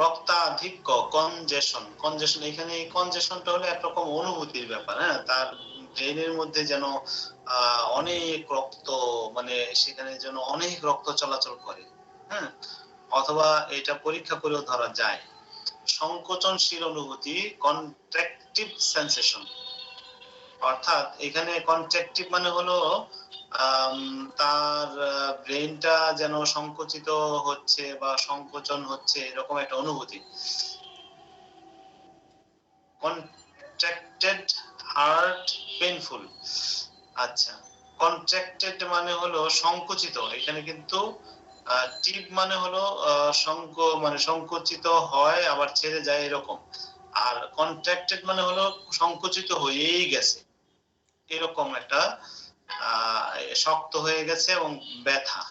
রক্তাধিক্য, কনজেশন। কনজেশন, এখানে এই কনজেশনটা হলো একরকম অনুভূতির ব্যাপার। হ্যাঁ, তার ব্রেনের মধ্যে যেন অনেক রক্ত, মানে সেখানে যেন অনেক রক্ত চলাচল করে। হ্যাঁ, অথবা এটা পরীক্ষা করেও ধরা যায়। সংকোচনশীল অনুভূতি, কন্ট্রাকটিভ সেন্সেশন। অর্থাৎ এখানে কন্ট্রাকটিভ মানে হলো তার ব্রেনটা যেন সংকুচিত হচ্ছে বা সংকোচন হচ্ছে, এরকম একটা অনুভূতি। Contracted heart painful. আচ্ছা, কন্ট্রাক্টেড মানে হলো সংকুচিত, এখানে কিন্তু টিপ মানে হলো মানে সংকুচিত হয় আবার ছেড়ে যায় এরকম। আর কন্ট্রাক্টেড মানে হলো সংকুচিত হয়েই গেছে, এরকম একটা শক্ত হয়ে গেছে এবং ব্যথা।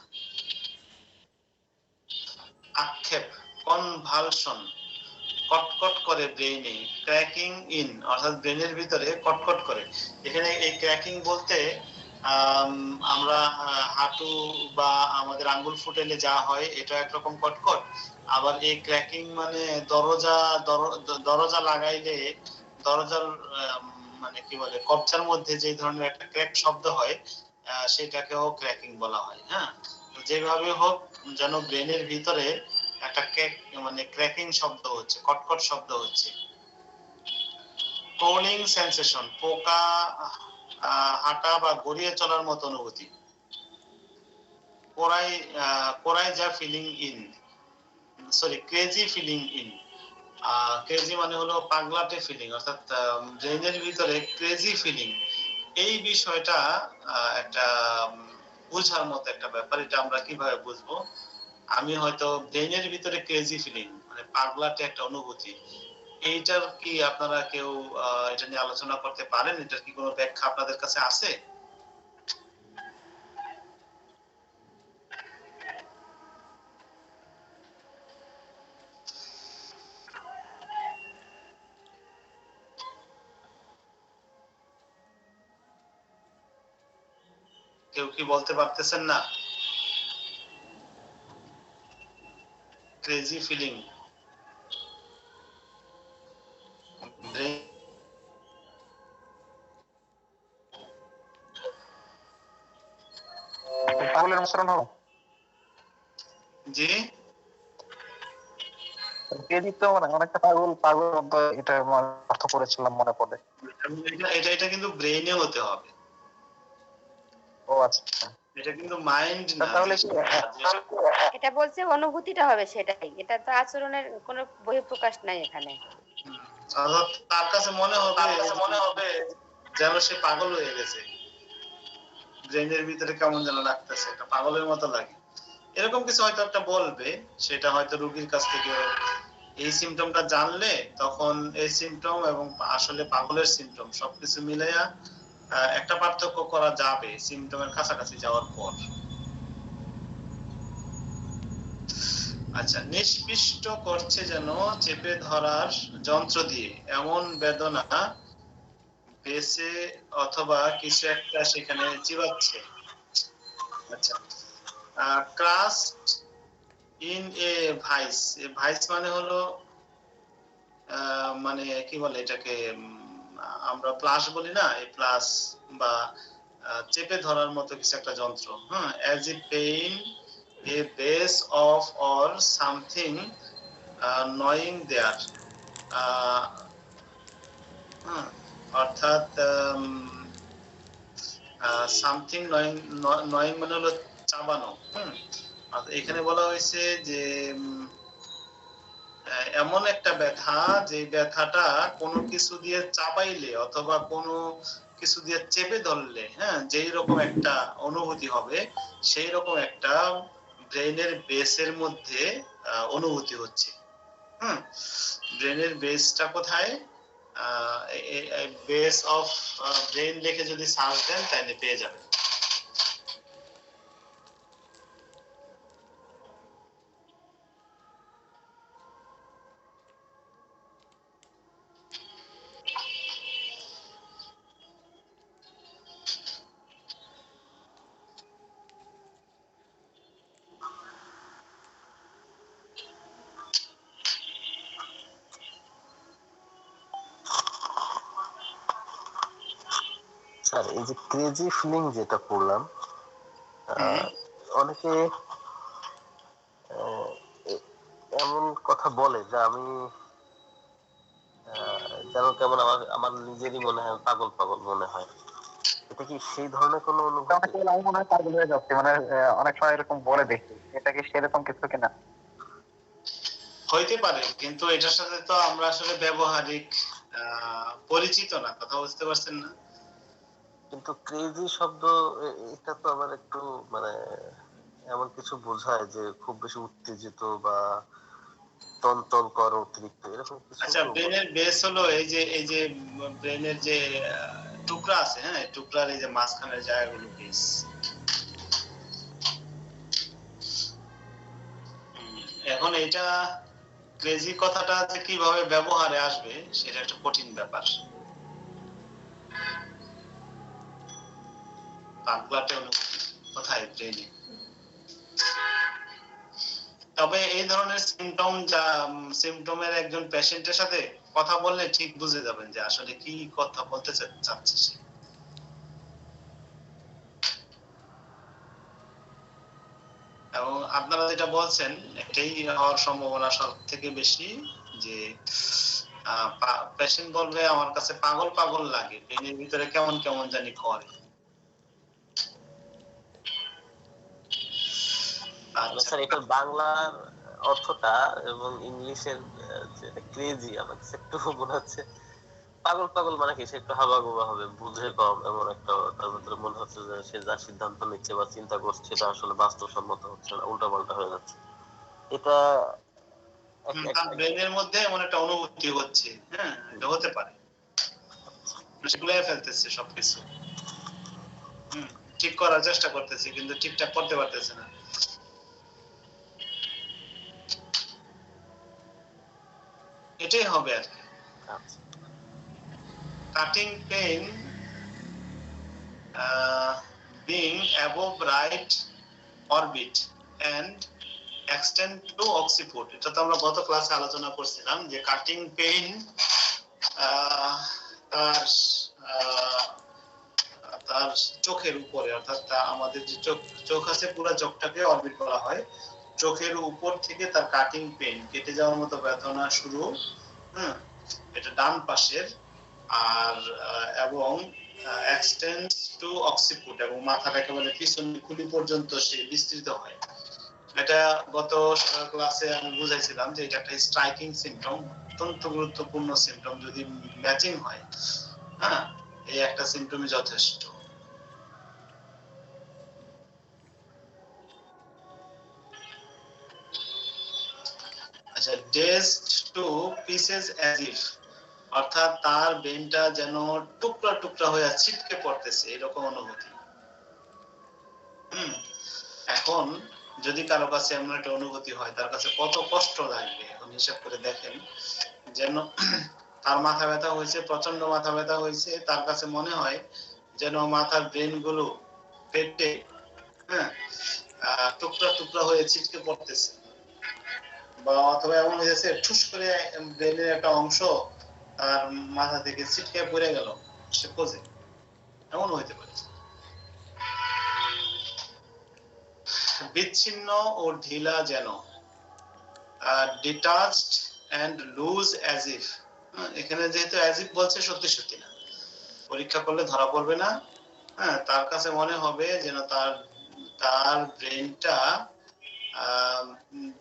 আক্ষেপ, কনভালশন, কটকট করে ব্রেইনে, ক্র্যাকিং ইন, অর্থাৎ ব্রেনের ভিতরে কটকট করে। এখানে এই ক্র্যাকিং বলতে আমরা হাঁটু বা আমাদের আঙ্গুল ফুটেলে যা হয় এটা একরকম কটকট। আবার এই ক্র্যাকিং মানে দরজা লাগাইলে দরজার মানে কি বলে কবজার মধ্যে যে ধরনের একটা ক্র্যাক শব্দ হয়, সেটাকেও ক্র্যাকিং বলা হয়। হ্যাঁ, যেভাবে হোক যেন ব্রেনের ভিতরে একটা মানে ক্র্যাকিং শব্দ হচ্ছে, কটকট শব্দ হচ্ছে। ক্রলিং সেন্সেশন, পোকা হাঁটা বা গড়িয়ে চলার মতো অনুভূতি। Coryza feeling in, sorry crazy feeling in. Crazy মানে হলো পাগলাটে ফিলিং, অর্থাৎ ব্রেনের ভিতরে ক্রেজি ফিলিং। এই বিষয়টা একটা বুঝার মতো একটা ব্যাপার। এটা আমরা কিভাবে বুঝবো? আমি হয়তো ব্রেনের ভিতরে ক্রেজি ফিলিং মানে পাগলাটে একটা অনুভূতি, এইটার কি আপনারা কেউ এটা নিয়ে আলোচনা করতে পারেন? এটার কি কোনো ব্যাখ্যা আপনাদের কাছে আছে? কেউ কি বলতে পারতেছেন না? ক্রেজি ফিলিং, পাগলের মতন হবে। জি, অনেকটা পাগল পাগল, এটা অর্থ করেছিলাম মনে পড়ে। এটা কিন্তু ব্রেইনে হতে হবে। ও আচ্ছা, এটা কিন্তু মাইন্ড না। তাহলে এটা বলছে অনুভূতিটা হবে, সেটাই। এটা তো আচরণের কোনো বহিঃপ্রকাশ নাই এখানে। তার কাছে মনে হবে যেন সে পাগল হয়ে গেছে, ব্রেনের ভিতরে কেমন যেন লাগতেছে, এটা পাগলের মতো লাগে, এরকম কিছু হয়তো একটা বলবে। সেটা হয়তো রোগীর কাছ থেকে এই সিমটমটা জানলে তখন এই সিমটম এবং আসলে পাগলের সিমটম সবকিছু মিলাইয়া একটা পার্থক্য করা যাবে সিমটমের কাছাকাছি যাওয়ার পর। আচ্ছা, নিষ্পিষ্ট করছে যেন চেপে ধরার যন্ত্র দিয়ে, এমন বেদনা বেসে অথবা কিছু একটা সেখানে চিবাচ্ছে। আচ্ছা, crust in a vice. Vice মানে হলো মানে কি বলে এটাকে, আমরা প্লাস বলি না, এই প্লাস বা চেপে ধরার মতো কিছু একটা যন্ত্র। হ্যাঁ, as a pain a base of or something নয়িং দেয়ার। অর্থাৎ সামথিং নয়িং, নয়িং মানে হলো চাবানো। এখানে বলা হয়েছে যে এমন একটা ব্যথা, যে ব্যথাটা কোনো কিছু দিয়ে চাবাইলে অথবা কোনো কিছু দিয়ে চেপে ধরলে, হ্যাঁ, যেই রকম একটা অনুভূতি হবে, সেই রকম একটা ব্রেনের বেসের মধ্যে অনুভূতি হচ্ছে। ব্রেনের বেসটা কোথায়? বেস অফ ব্রেন লিখে যদি সার্চ দেন তাহলে পেয়ে যাবেন। স্যার এই যে ক্রেজি ফিলিং যেটা পড়লাম, অনেকে এমন কথা বলে যে আমি যেন কেমন আমার আমার নিজেরই মনে হয় পাগল পাগল মনে হয়। এটা কি সেই ধরনের কোনো অনুভূতি? আমি মনে হয় পাগল হয়ে যাচ্ছি, মানে অনেক সময় এরকম বলে দেখি, এটা কি সেরকম কিছু কিনা? হইতে পারে, কিন্তু এটার সাথে তো আমরা আসলে ব্যবহারিক পরিচিত না, কথা বুঝতে পারছেন না? কিন্তু ক্রেজি শব্দ এটা তো আবার একটু মানে এমন কিছু বোঝায় যে খুব বেশি উত্তেজিত বা টনটন কর অতিরিক্ত এরকম কিছু। আচ্ছা, ব্রেনের বেস হলো এই যে ব্রেনের যে টুকরা আছে, হ্যাঁ, টুকরার এই যে মাঝখানের জায়গাগুলো বেস। এখন এটা ক্রেজি কথাটা যে কিভাবে ব্যবহারে আসবে সেটা একটা কঠিন ব্যাপার। পাগলাটে অনুভূতি কোথায়? ব্রেনে। তবে এই ধরনের সিমটমের একজন পেশেন্টের সাথে কথা বললে ঠিক বুঝে যাবেন যে আসলে কি কথা বলতে চাচ্ছে সে। এবং আপনারা যেটা বলছেন এটাই হওয়ার সম্ভাবনা সব থেকে বেশি, যে পেশেন্ট বলবে আমার কাছে পাগল পাগল লাগে, ব্রেনের ভিতরে কেমন কেমন জানি করে। স্যার এটার বাংলার অর্থটা এবং ইংলিশের যেটা ক্রেজি আমার কাছে একটু মনে হচ্ছে পাগল পাগল মানে কি সে একটু হাবাগোবা হবে, বুঝে কম, এমন একটা তার ভিতরে মনে হচ্ছে যে সে যা সিদ্ধান্ত নিচ্ছে বা চিন্তা করছে সেটা আসলে বাস্তবসম্মত হচ্ছে না, উল্টাপাল্টা হয়ে যাচ্ছে। এটা তার ব্রেনের মধ্যে এমন একটা অনুভূতি হচ্ছে, হ্যাঁ, এটা হতে পারে গুলাই ফেলতেছে সবকিছু, ঠিক করার চেষ্টা করতেছে কিন্তু ঠিকঠাক করতে পারতেছে না। এটাই হবে আর কি। Cutting pain being above right orbit and extend to occiput, এটা তো আমরা গত ক্লাসে আলোচনা করছিলাম যে কাটিং পেইন তার চোখের উপরে, অর্থাৎ আমাদের যে চোখ আছে পুরো চোখটাকে অরবিট বলা হয়, চোখের উপর থেকে তার কাটিং পেইন, কেটে যাওয়ার মতো বেদনা শুরু, এটা ডান পাশের, আর এবং এক্সটেন্ডস টু অক্সিপুট, এবং মাথার একেবারে পিছনের খুলি পর্যন্ত সে বিস্তৃত হয়। এটা গত ক্লাসে আমি বুঝাইছিলাম যে এটা একটা স্ট্রাইকিং সিম্পটম, অত্যন্ত গুরুত্বপূর্ণ সিম্পটম। যদি ম্যাচিং হয়, হ্যাঁ, এই একটা সিম্পটমই যথেষ্ট। আচ্ছা, ডেস্ট টু পিসেস অ্যাজ ইফ, অর্থাৎ তার ব্রেনটা যেন টুকরা টুকরা হয়ে ছিটকে পড়তেছে, এরকম অনুভূতি। এখন যদি কারো কাছে এমন একটা অনুভূতি হয়, তার কাছে কত কষ্ট লাগবে এখন হিসাব করে দেখেন। যেন তার মাথা ব্যথা হয়েছে, প্রচন্ড মাথা ব্যথা হয়েছে, তার কাছে মনে হয় যেন মাথার ব্রেন গুলো পেটে, হ্যাঁ, টুকরা টুকরা হয়ে ছিটকে পড়তেছে, বা অথবা এমন হয়েছে ঠুস করে ব্রেনের একটা অংশ তার মাথা থেকে ছিটকে পড়ে গেল, সে খোঁজে, এমন হইতে পারে। বিচ্ছিন্ন ও ঢিলা যেন, detached and loose as if, এখানে যেহেতু অ্যাজ ইফ বলছে সত্যি সত্যি না, পরীক্ষা করলে ধরা পড়বে না। হ্যাঁ, তার কাছে মনে হবে যেন তার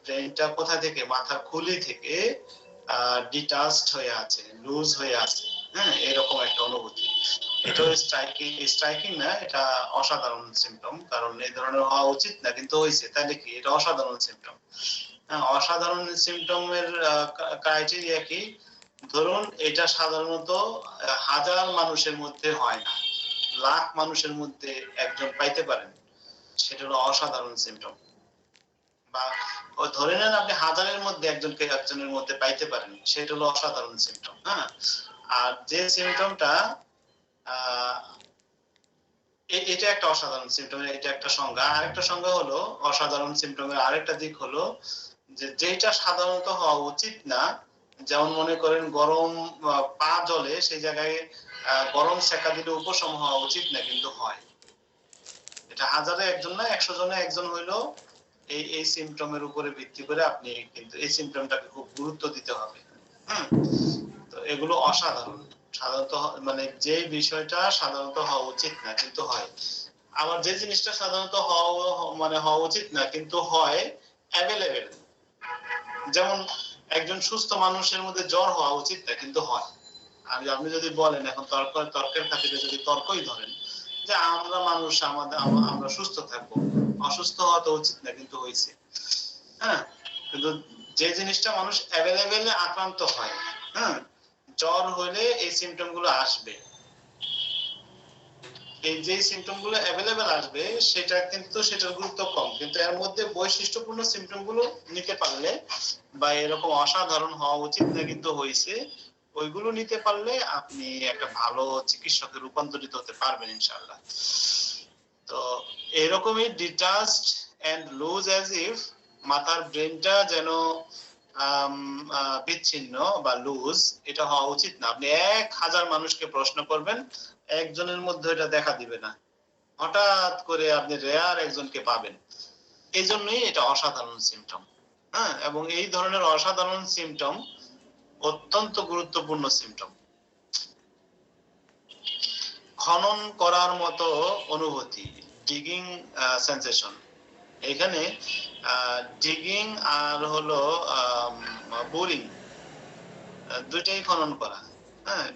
ব্রেনটা কোথা থেকে, মাথার খুলি থেকে ডিটাচড হয়ে আছে, লুজ হয়ে আছে, হ্যাঁ, এরকম একটা অনুভূতি। এটা স্ট্রাইকিং না, এটা অসাধারণ সিম্পটম, কারণ এই ধরনের হওয়া উচিত না, কিন্তু হয়েছে, তাহলে কি এটা অসাধারণ সিম্পটম। অসাধারণ সিম্পটমের ক্রাইটেরিয়া কি? ধরুন এটা সাধারণত হাজার মানুষের মধ্যে হয় না, লাখ মানুষের মধ্যে একজন পাইতে পারেন, সেটা হলো অসাধারণ সিম্পটম। বা ধরে নেন আপনি হাজারের মধ্যে একজনের মধ্যে পাইতে পারেন, সেটা হলো অসাধারণ সিম্পটম। হ্যাঁ, আর যে সিম্পটমটা এটা একটা অসাধারণ সিম্পটমের, এটা একটা সংজ্ঞা। আরেকটা সংজ্ঞা হলো অসাধারণ সিম্পটমের আরেকটা দিক হলো যে যেটা সাধারণত হওয়া উচিত না, যেমন মনে করেন গরম পা জ্বলে, সেই জায়গায় গরম সেকা দিলে উপশম হওয়া উচিত না, কিন্তু হয়। এটা হাজারে একজন না 100 জনে একজন হইলো এই সিমটমের উপরে ভিত্তি করে আপনি কিন্তু এই সিমটমটাকে খুব গুরুত্ব দিতে হবে। তো এগুলো অসাধারণ, সাধারণত মানে যে বিষয়টা সাধারণত হওয়া উচিত না কিন্তু হয়। আবার যে জিনিসটা সাধারণত হওয়া উচিত না কিন্তু হয় অ্যাভেলেবেল, যেমন একজন সুস্থ মানুষের মধ্যে জ্বর হওয়া উচিত না কিন্তু হয়। আপনি যদি বলেন এখন তর্কের খাতিরে যদি তর্কই ধরেন যে আমরা মানুষ, আমরা সুস্থ থাকবো, অসুস্থ হওয়া তো উচিত না কিন্তু হয়েছে। হ্যাঁ, কিন্তু যে জিনিসটা মানুষ অ্যাভেলেবেল আক্রান্ত হয়, হ্যাঁ, জ্বর হলে এই সিমটম গুলো আসবে, এই যে সিমটম গুলো অ্যাভেলেবেল আসবে সেটা কিন্তু সেটার গুরুত্ব কম, কিন্তু এর মধ্যে বৈশিষ্ট্যপূর্ণ সিমটম গুলো নিতে পারলে বা এরকম অসাধারণ হওয়া উচিত না কিন্তু হয়েছে, ওইগুলো নিতে পারলে আপনি একটা ভালো চিকিৎসকে রূপান্তরিত হতে পারবেন ইনশাআল্লাহ। তো এরকমই detached and loose as if, মাথার ব্রেনটা যেন বিচ্ছিন্ন বা লুজ, এটা হওয়া উচিত না। আপনি 1000 মানুষকে প্রশ্ন করবেন, একজনের মধ্যে এটা দেখা দিবে না, হঠাৎ করে আপনি রেয়ার একজনকে পাবেন। এই জন্যই এটা অসাধারণ সিমটম। হ্যাঁ, এবং এই ধরনের অসাধারণ সিমটম অত্যন্ত গুরুত্বপূর্ণ সিমটম। খনন করার মতো অনুভূতি, ডিগিং সেন্সেশন। এখানে ডিগিং আর হলো বোরিং, দুইটাই খনন করা। হ্যাঁ,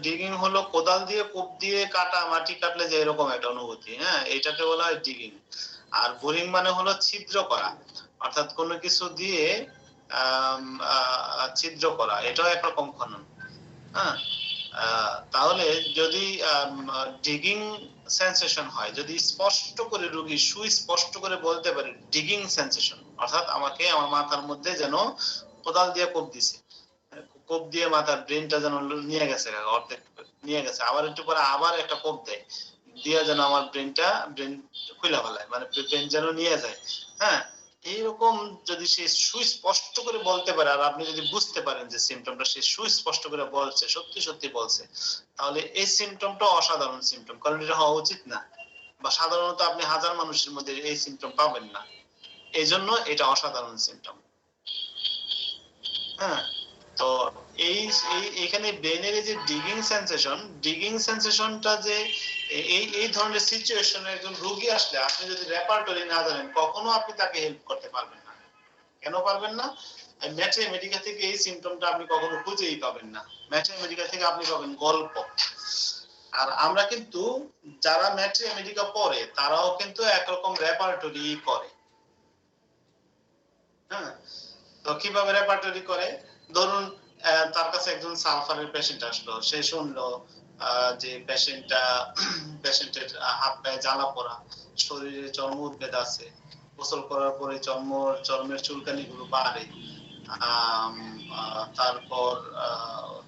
ডিগিং হলো কোদাল দিয়ে কোপ দিয়ে কাটা, মাটি কাটলে যে এরকম একটা অনুভূতি, হ্যাঁ, এটাকে বলা হয় ডিগিং। আর বোরিং মানে হলো ছিদ্র করা, অর্থাৎ কোনো কিছু দিয়ে ছিদ্র করা, এটাও একরকম খনন। হ্যাঁ, তাহলে যদি ডিগিং সেন্সেশন হয়, যদি স্পষ্ট করে রোগী সুস্পষ্ট করে বলতে পারে ডিগিং সেন্সেশন, অর্থাৎ আমাকে আমার মাথার মধ্যে যেন কোদাল দিয়ে কোপ দিছে, কোপ দিয়ে মাথার ব্রেনটা যেন নিয়ে গেছে, অর্ধেক নিয়ে গেছে, আবার একটু পরে আবার একটা কোপ দেয়, দিয়ে যেন আমার ব্রেন খুলে ফেলায়, মানে ব্রেন যেন নিয়ে যায়। হ্যাঁ, এইরকম যদি সে সুস্পষ্ট করে বলতে পারে আর আপনি যদি বুঝতে পারেন যে সিমটমটা সে সুস্পষ্ট করে বলছে, সত্যি সত্যি বলছে, তাহলে এই সিমটমটা অসাধারণ সিমটম, কারণ এটা হওয়া উচিত না, বা সাধারণত আপনি 1000 মানুষের মধ্যে এই সিমটম পাবেন না, এই জন্য এটা অসাধারণ সিমটম। হ্যাঁ, তো এইখানে ব্রেনের যে ডিগিং সেন্সেশনটা যে এই ধরনের সিচুয়েশনে একজন রোগী আসলে আপনি যদি রেপার্টরি না জানেন, কখনো আপনি তাকে হেল্প করতে পারবেন না। কেন পারবেন না? ম্যাট্রিয়া মেডিকা থেকে এই সিমটমটা আপনি কখনো খুঁজেই পাবেন না। ম্যাট্রিয়া মেডিকা থেকে আপনি পাবেন গল্প। আর আমরা কিন্তু যারা ম্যাট্রিয়া মেডিকা পড়ে তারাও কিন্তু একরকম রেপার্টরি করে। হ্যাঁ, তো কিভাবে রেপার্টরি করে? ধরুন তার কাছে একজন সালফারের পেশেন্ট আসলো, সে শুনলো যে পেশেন্টের হাত পায়ে জ্বালা পোড়া, শরীরে চর্ম উদ্বেদ আছে, গোসল করার পরে চর্মের চুলকানি গুলো বাড়ে, তারপর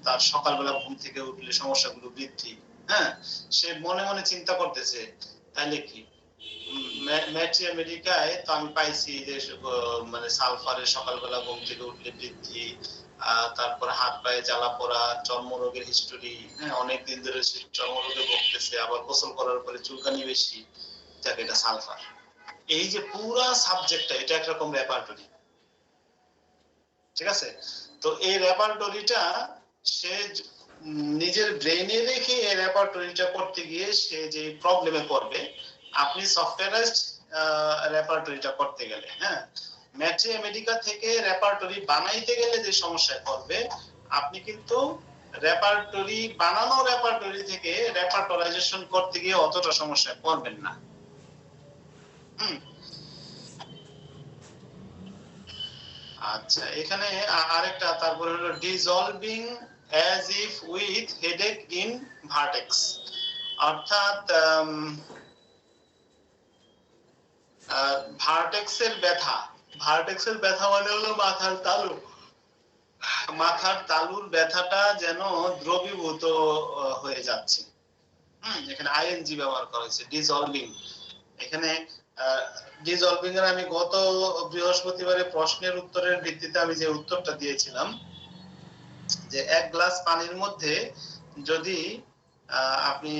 তার সকালবেলা ঘুম থেকে উঠলে সমস্যাগুলো বৃদ্ধি। হ্যাঁ, সে মনে মনে চিন্তা করতেছে তাহলে কি ম্যাট্রিয়া মেডিকায় তো আমি পাইছি যে মানে সালফারের সকালবেলা ঘুম থেকে উঠলে বৃদ্ধি, তারপর হাত পায়ে জ্বালা পোড়া, চর্মরোগের হিস্টোরি, হ্যাঁ, অনেকদিন ধরে চর্মরোগে ভুগতেছে, আবার গোসল করার পরে চুলকানি বেশি, যাকে এটা সালফার। এই যে পুরা সাবজেক্টটা, এটা একরকম রেপার্টরি, ঠিক আছে? তো এই রেপার্টরিটা সে নিজের ব্রেনে রেখে এই রেপার্টরিটা করতে গিয়ে সে যে প্রবলেমে পড়বে, আপনি সফটওয়্যারাইজড রেপার্টরিটা করতে গেলে, হ্যাঁ, ম্যাট্রিয়া মেডিকা থেকে রেপার্টরি বানাইতে গেলে যে সমস্যায় পড়বে, আপনি কিন্তু রেপার্টরি থেকে রেপার্টরাইজেশন করতে গিয়ে অতটা সমস্যায় পড়বেন না। আচ্ছা, এখানে আরেকটা, তারপরে হলো dissolving as if with headache in vertex, অর্থাৎ ভার্টেক্সের ব্যথা মানে হলো মাথার তালুর ব্যথাটা যেন দ্রবীভূত হয়ে যাচ্ছে। এখানে আইএনজি ব্যবহার করা হয়েছে, ডিসলভিং। এখানে ডিসলভিং এর আমি গত বৃহস্পতিবারে প্রশ্নের উত্তরের ভিত্তিতে আমি যে উত্তরটা দিয়েছিলাম যে 1 গ্লাস পানির মধ্যে যদি আপনি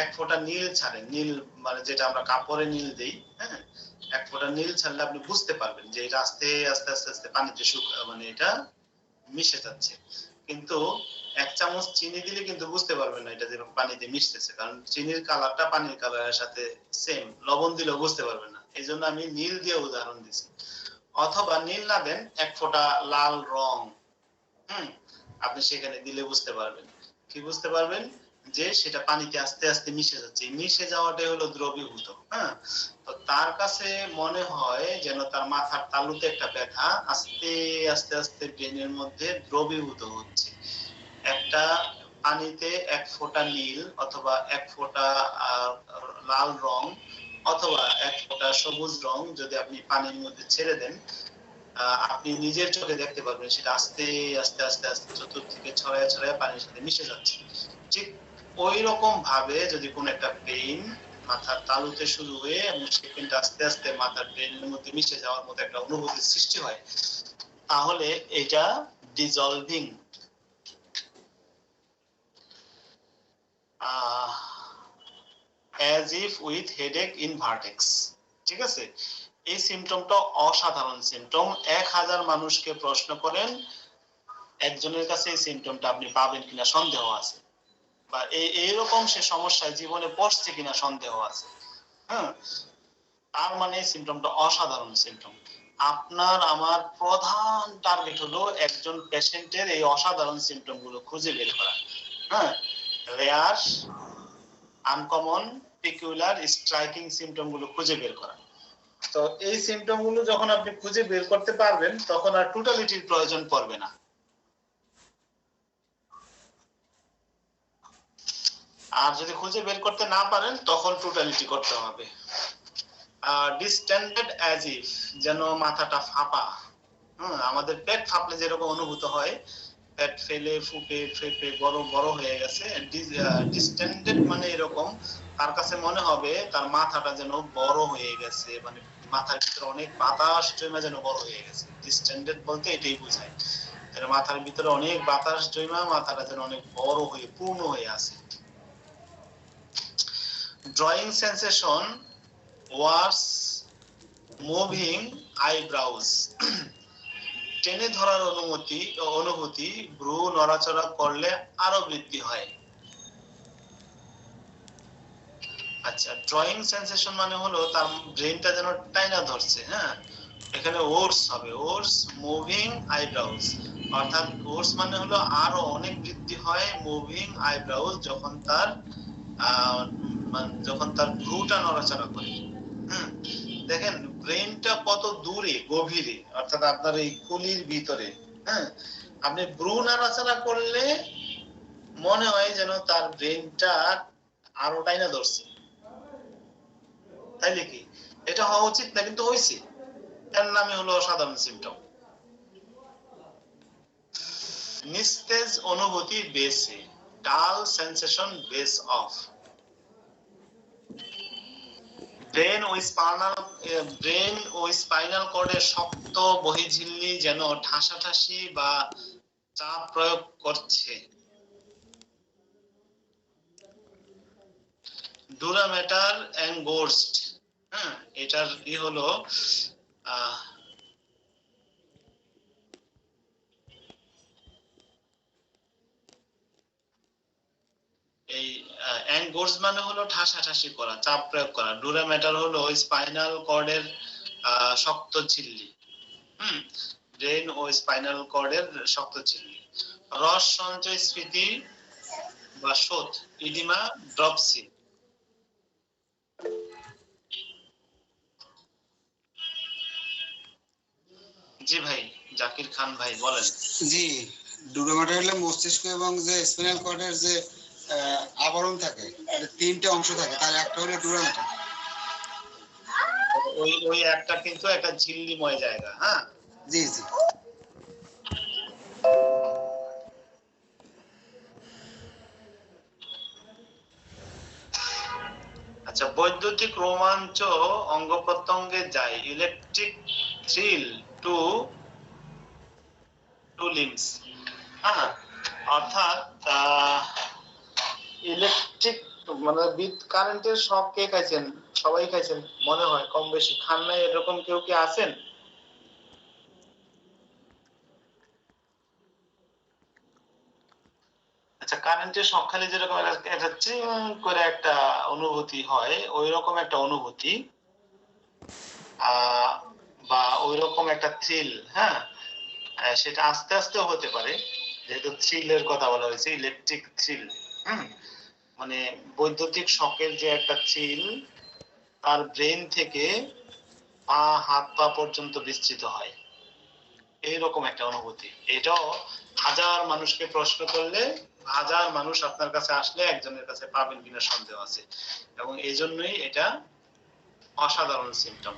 এক ফোঁটা নীল ছাড়েন, নীল মানে যেটা আমরা কাপড়ে নীল দেই, হ্যাঁ, এক ফোঁটা নীল ছাড়লে আপনি বুঝতে পারবেন যে এটা আস্তে আস্তে আস্তে আস্তে পানিতে মানে এটা মিশে যাচ্ছে। কিন্তু 1 চামচ চিনি দিলে কিন্তু বুঝতে পারবেন না এটা যে পানিতে মিশতেছে, কারণ চিনির কালারটা পানির কালারের সাথে সেম। লবণ দিলেও বুঝতে পারবেন না, এই জন্য আমি নীল দিয়ে উদাহরণ দিছি। অথবা নীল না দেন, 1 ফোঁটা লাল রং, আপনি সেখানে দিলে বুঝতে পারবেন। কি বুঝতে পারবেন? যে সেটা পানিতে আস্তে আস্তে মিশে যাচ্ছে। মিশে যাওয়াটাই হলো দ্রবীভূত। হ্যাঁ, তো তার কাছে মনে হয় যেন তার মাথার তালুতে একটা ব্যথা আস্তে আস্তে আস্তে ব্রেনের মধ্যে দ্রবীভূত হচ্ছে। একটা পানিতে 1 ফোঁটা নীল অথবা 1 ফোঁটা লাল রং অথবা 1 ফোঁটা সবুজ রং যদি আপনি পানির মধ্যে ছেড়ে দেন, আপনি নিজের চোখে দেখতে পারবেন সেটা আস্তে আস্তে আস্তে আস্তে চতুর্দিকে ছড়ায় ছড়ায় পানির সাথে মিশে যাচ্ছে। ঠিক ওই রকম ভাবে যদি কোন একটা পেইন মাথার তালুতে শুরু হয়ে এবং সেই পেইনটা আস্তে আস্তে মাথার ব্রেনের মধ্যে মিশে যাওয়ার মতো একটা অনুভূতির সৃষ্টি হয়, তাহলে এটা dissolving as if with headache in vertex। ঠিক আছে, এই সিমটমটা অসাধারণ সিমটম। 1000 মানুষকে প্রশ্ন করেন, একজনের কাছে এই সিমটমটা আপনি পাবেন কিনা সন্দেহ আছে, বা এইরকম সে সমস্যায় জীবনে পড়ছে কিনা সন্দেহ আছে। হ্যাঁ, তার মানে সিমটমটা অসাধারণ সিমটম। আপনার আমার প্রধান টার্গেট হলো একজন পেশেন্টের এই অসাধারণ সিমটম গুলো খুঁজে বের করা। হ্যাঁ, রেয়ার, আনকমন, পেকুলার, স্ট্রাইকিং সিমটম গুলো খুঁজে বের করা। তো এই সিমটম গুলো যখন আপনি খুঁজে বের করতে পারবেন, তখন আর টোটালিটির প্রয়োজন পড়বে না। আর যদি খুঁজে বের করতে না পারেন, তখন টোটালিটি করতে হবে। ডিস্টেন্ডেড অ্যাজ ইফ, যেন মাথাটা ফাঁপা। আমাদের পেট ফাঁপলে যেরকম অনুভূত হয়, পেট ফেলে ফুপে ফেপে বড় বড় হয়ে গেছে, ডিস্টেন্ডেড মানে এরকম তার কাছে মনে হবে তার মাথাটা যেন বড় হয়ে গেছে, মানে মাথার ভিতরে অনেক বাতাস জমা যেন বড় হয়ে গেছে। ডিস্টেন্ডেড বলতে এটাই বোঝায়, মাথার ভিতরে অনেক বাতাস জমা মাথাটা যেন অনেক বড় হয়ে পূর্ণ হয়ে আছে। ড্রয়িং সেন্সেশন ওয়ার্স মুভিং আইব্রাউজ, টেনে ধরার অনুভূতি ভ্রু নড়াচড়া করলে আরো বৃদ্ধি হয়। আচ্ছা, ড্রয়িং সেন্সেশন মানে হলো তার ব্রেনটা যেন টাইনা ধরছে। হ্যাঁ, এখানে ওর্স হবে, ওর্স মুভিং আইব্রাউজ, অর্থাৎ ওর্স মানে হলো আরো অনেক বৃদ্ধি হয়, মুভিং আইব্রাউজ যখন তার ভ্রুটা নড়াচড়া করে। দেখেন ব্রেনটা কত দূরে গভীরে, অর্থাৎ আপনার এই খুলির ভিতরে। হ্যাঁ, আপনি ভ্রু নাড়াচাড়া করলে মনে হয় যেন তার ব্রেনটা আরো টাইনা ধরছে, তাইলে কি এটা হওয়া উচিত না, কিন্তু হয়েছে। এর নামই হলো অসাধারণ সিমটম। নিস্তেজ অনুভূতি বেসে, dull sensation base of, brain ও স্পাইনাল কর্ডের শক্ত বহিঃঝিল্লি যেন ঠাসাঠাসি বা চাপ প্রয়োগ করছে। ডুরা ম্যাটার এনগোর্সড, হ্যাঁ, এটার হলো এই এনগোর্স মানে হলো ঠাসাঠাসি করা, চাপ প্রয়োগ করা। ডুরা ম্যাটার হলো স্পাইনাল কর্ডের শক্ত ঝিল্লি। ব্রেন ও স্পাইনাল কর্ডের শক্ত ঝিল্লি। রস সঞ্চয় স্মৃতি বা শোথ, ইডিমা, ড্রপসি। জি ভাই, জাকির খান ভাই বলেন। জি, ডুরামাটার হলে মস্তিষ্ক এবং যে স্পাইনাল কর্ডের যে আবরণ থাকে, তিনটে অংশ থাকে, তার একটা হলো ডুরামাটার। ওই একটা কিন্তু একটা ঝিল্লিময় জায়গা। হ্যাঁ, জি জি। আচ্ছা, বৈদ্যুতিক রোমাঞ্চ অঙ্গ প্রত্যঙ্গে যায়, ইলেকট্রিক থ্রিল টু লিম্বস। হ্যাঁ, অর্থাৎ ইলেকট্রিক মানে কারেন্টের শক কে খাইছেন? সবাই খাইছেন মনে হয়, কম বেশি। খান নাই এরকম কেউ কি আছেন? আচ্ছা, কারেন্টের শক খালি যেরকম একটা চিং করে একটা অনুভূতি হয়, ওই রকম একটা অনুভূতি বা ওই রকম একটা থ্রিল, হ্যাঁ, সেটা আস্তে আস্তে হতে পারে, যেহেতু থ্রিলের কথা বলা হয়েছে, ইলেকট্রিক থ্রিল। মানে বৈদ্যুতিক শকের যে একটা থ্রিল তার ব্রেন থেকে পা, হাত পা পর্যন্ত বিস্তৃত হয়, এইরকম একটা অনুভূতি। এটাও হাজার মানুষকে প্রশ্ন করলে, হাজার মানুষ আপনার কাছে আসলে একজনের কাছে পাবেন কিনা সন্দেহ আছে। এবং এই জন্যই এটা অসাধারণ symptom.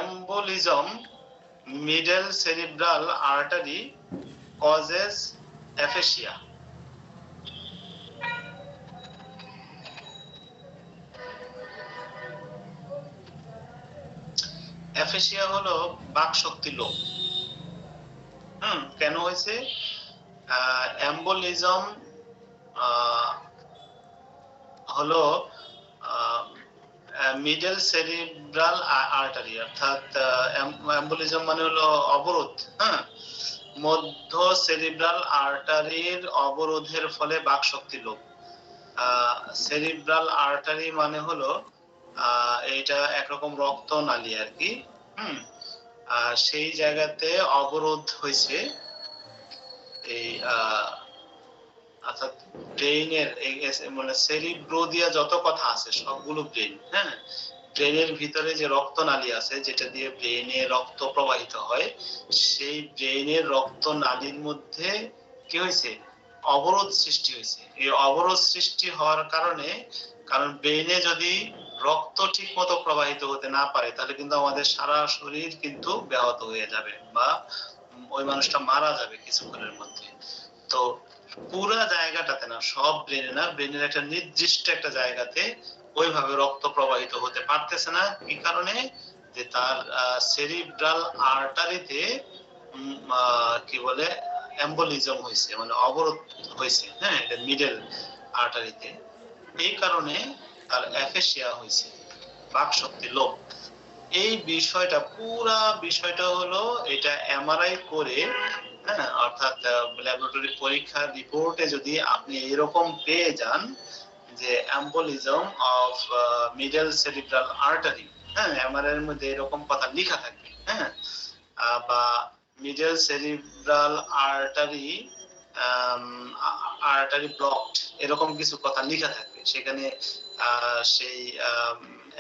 embolism middle cerebral artery causes aphasia. Aphasia হলো বাকশক্তি লোপ। কেন হয়েছে? এম্বোলিজম হলো মিডল সেরিব্রাল আর্টারি, অর্থাৎ এম্বোলিজম মানে হলো অবরোধ, মধ্য সেরিব্রাল আর্টারির অবরোধের ফলে বাকশক্তি লোপ। সেরিব্রাল আর্টারি মানে হলো এটা একরকম রক্ত নালী আর কি। সেই জায়গাতে অবরোধ হয়েছে এই অর্থাৎ ব্রেইনের মানে সেরিব্রো দিয়া যত কথা আছে সবগুলো ব্রেন, ব্রেনের ভিতরে যে রক্ত নালী আছে যেটা দিয়ে ব্রেনে রক্ত প্রবাহিত হয়, সেই ব্রেনের রক্ত নালীর মধ্যে কি হয়েছে? অবরোধ সৃষ্টি হয়েছে। এই অবরোধ সৃষ্টি হওয়ার কারণে, কারণ ব্রেনে যদি রক্ত ঠিক মতো প্রবাহিত হতে না পারে তাহলে কিন্তু আমাদের সারা শরীর কিন্তু ব্যাহত হয়ে যাবে বা ওই মানুষটা মারা যাবে কিছুক্ষণের মধ্যে। তো পুরা জায়গাটাতে না, সব ব্রেনে না, ব্রেনের একটা নির্দিষ্ট একটা জায়গাতে ওইভাবে রক্ত প্রবাহিত হতে পারতেছে না। কি কারণে? যে তার সেরিব্রাল আর্টারিতে কি বলে এম্বোলিজম হয়েছে, মানে অবরোধ হয়েছে, এটা মিডল আর্টারিতে। এই কারণে তার অ্যাফেসিয়া হয়েছে, বাকশক্তি লোপ। এই বিষয়টা, পুরা বিষয়টা হলো এটা এমআরআই করে, অর্থাৎ ল্যাবরেটরি পরীক্ষার রিপোর্টে যদি আপনি এরকম পেয়ে যান যে embolism of middle cerebral artery, MRI এর মধ্যে এরকম কথা লেখা থাকবে, বা middle cerebral artery artery blocked, এরকম কিছু কথা লেখা থাকবে সেখানে। সেই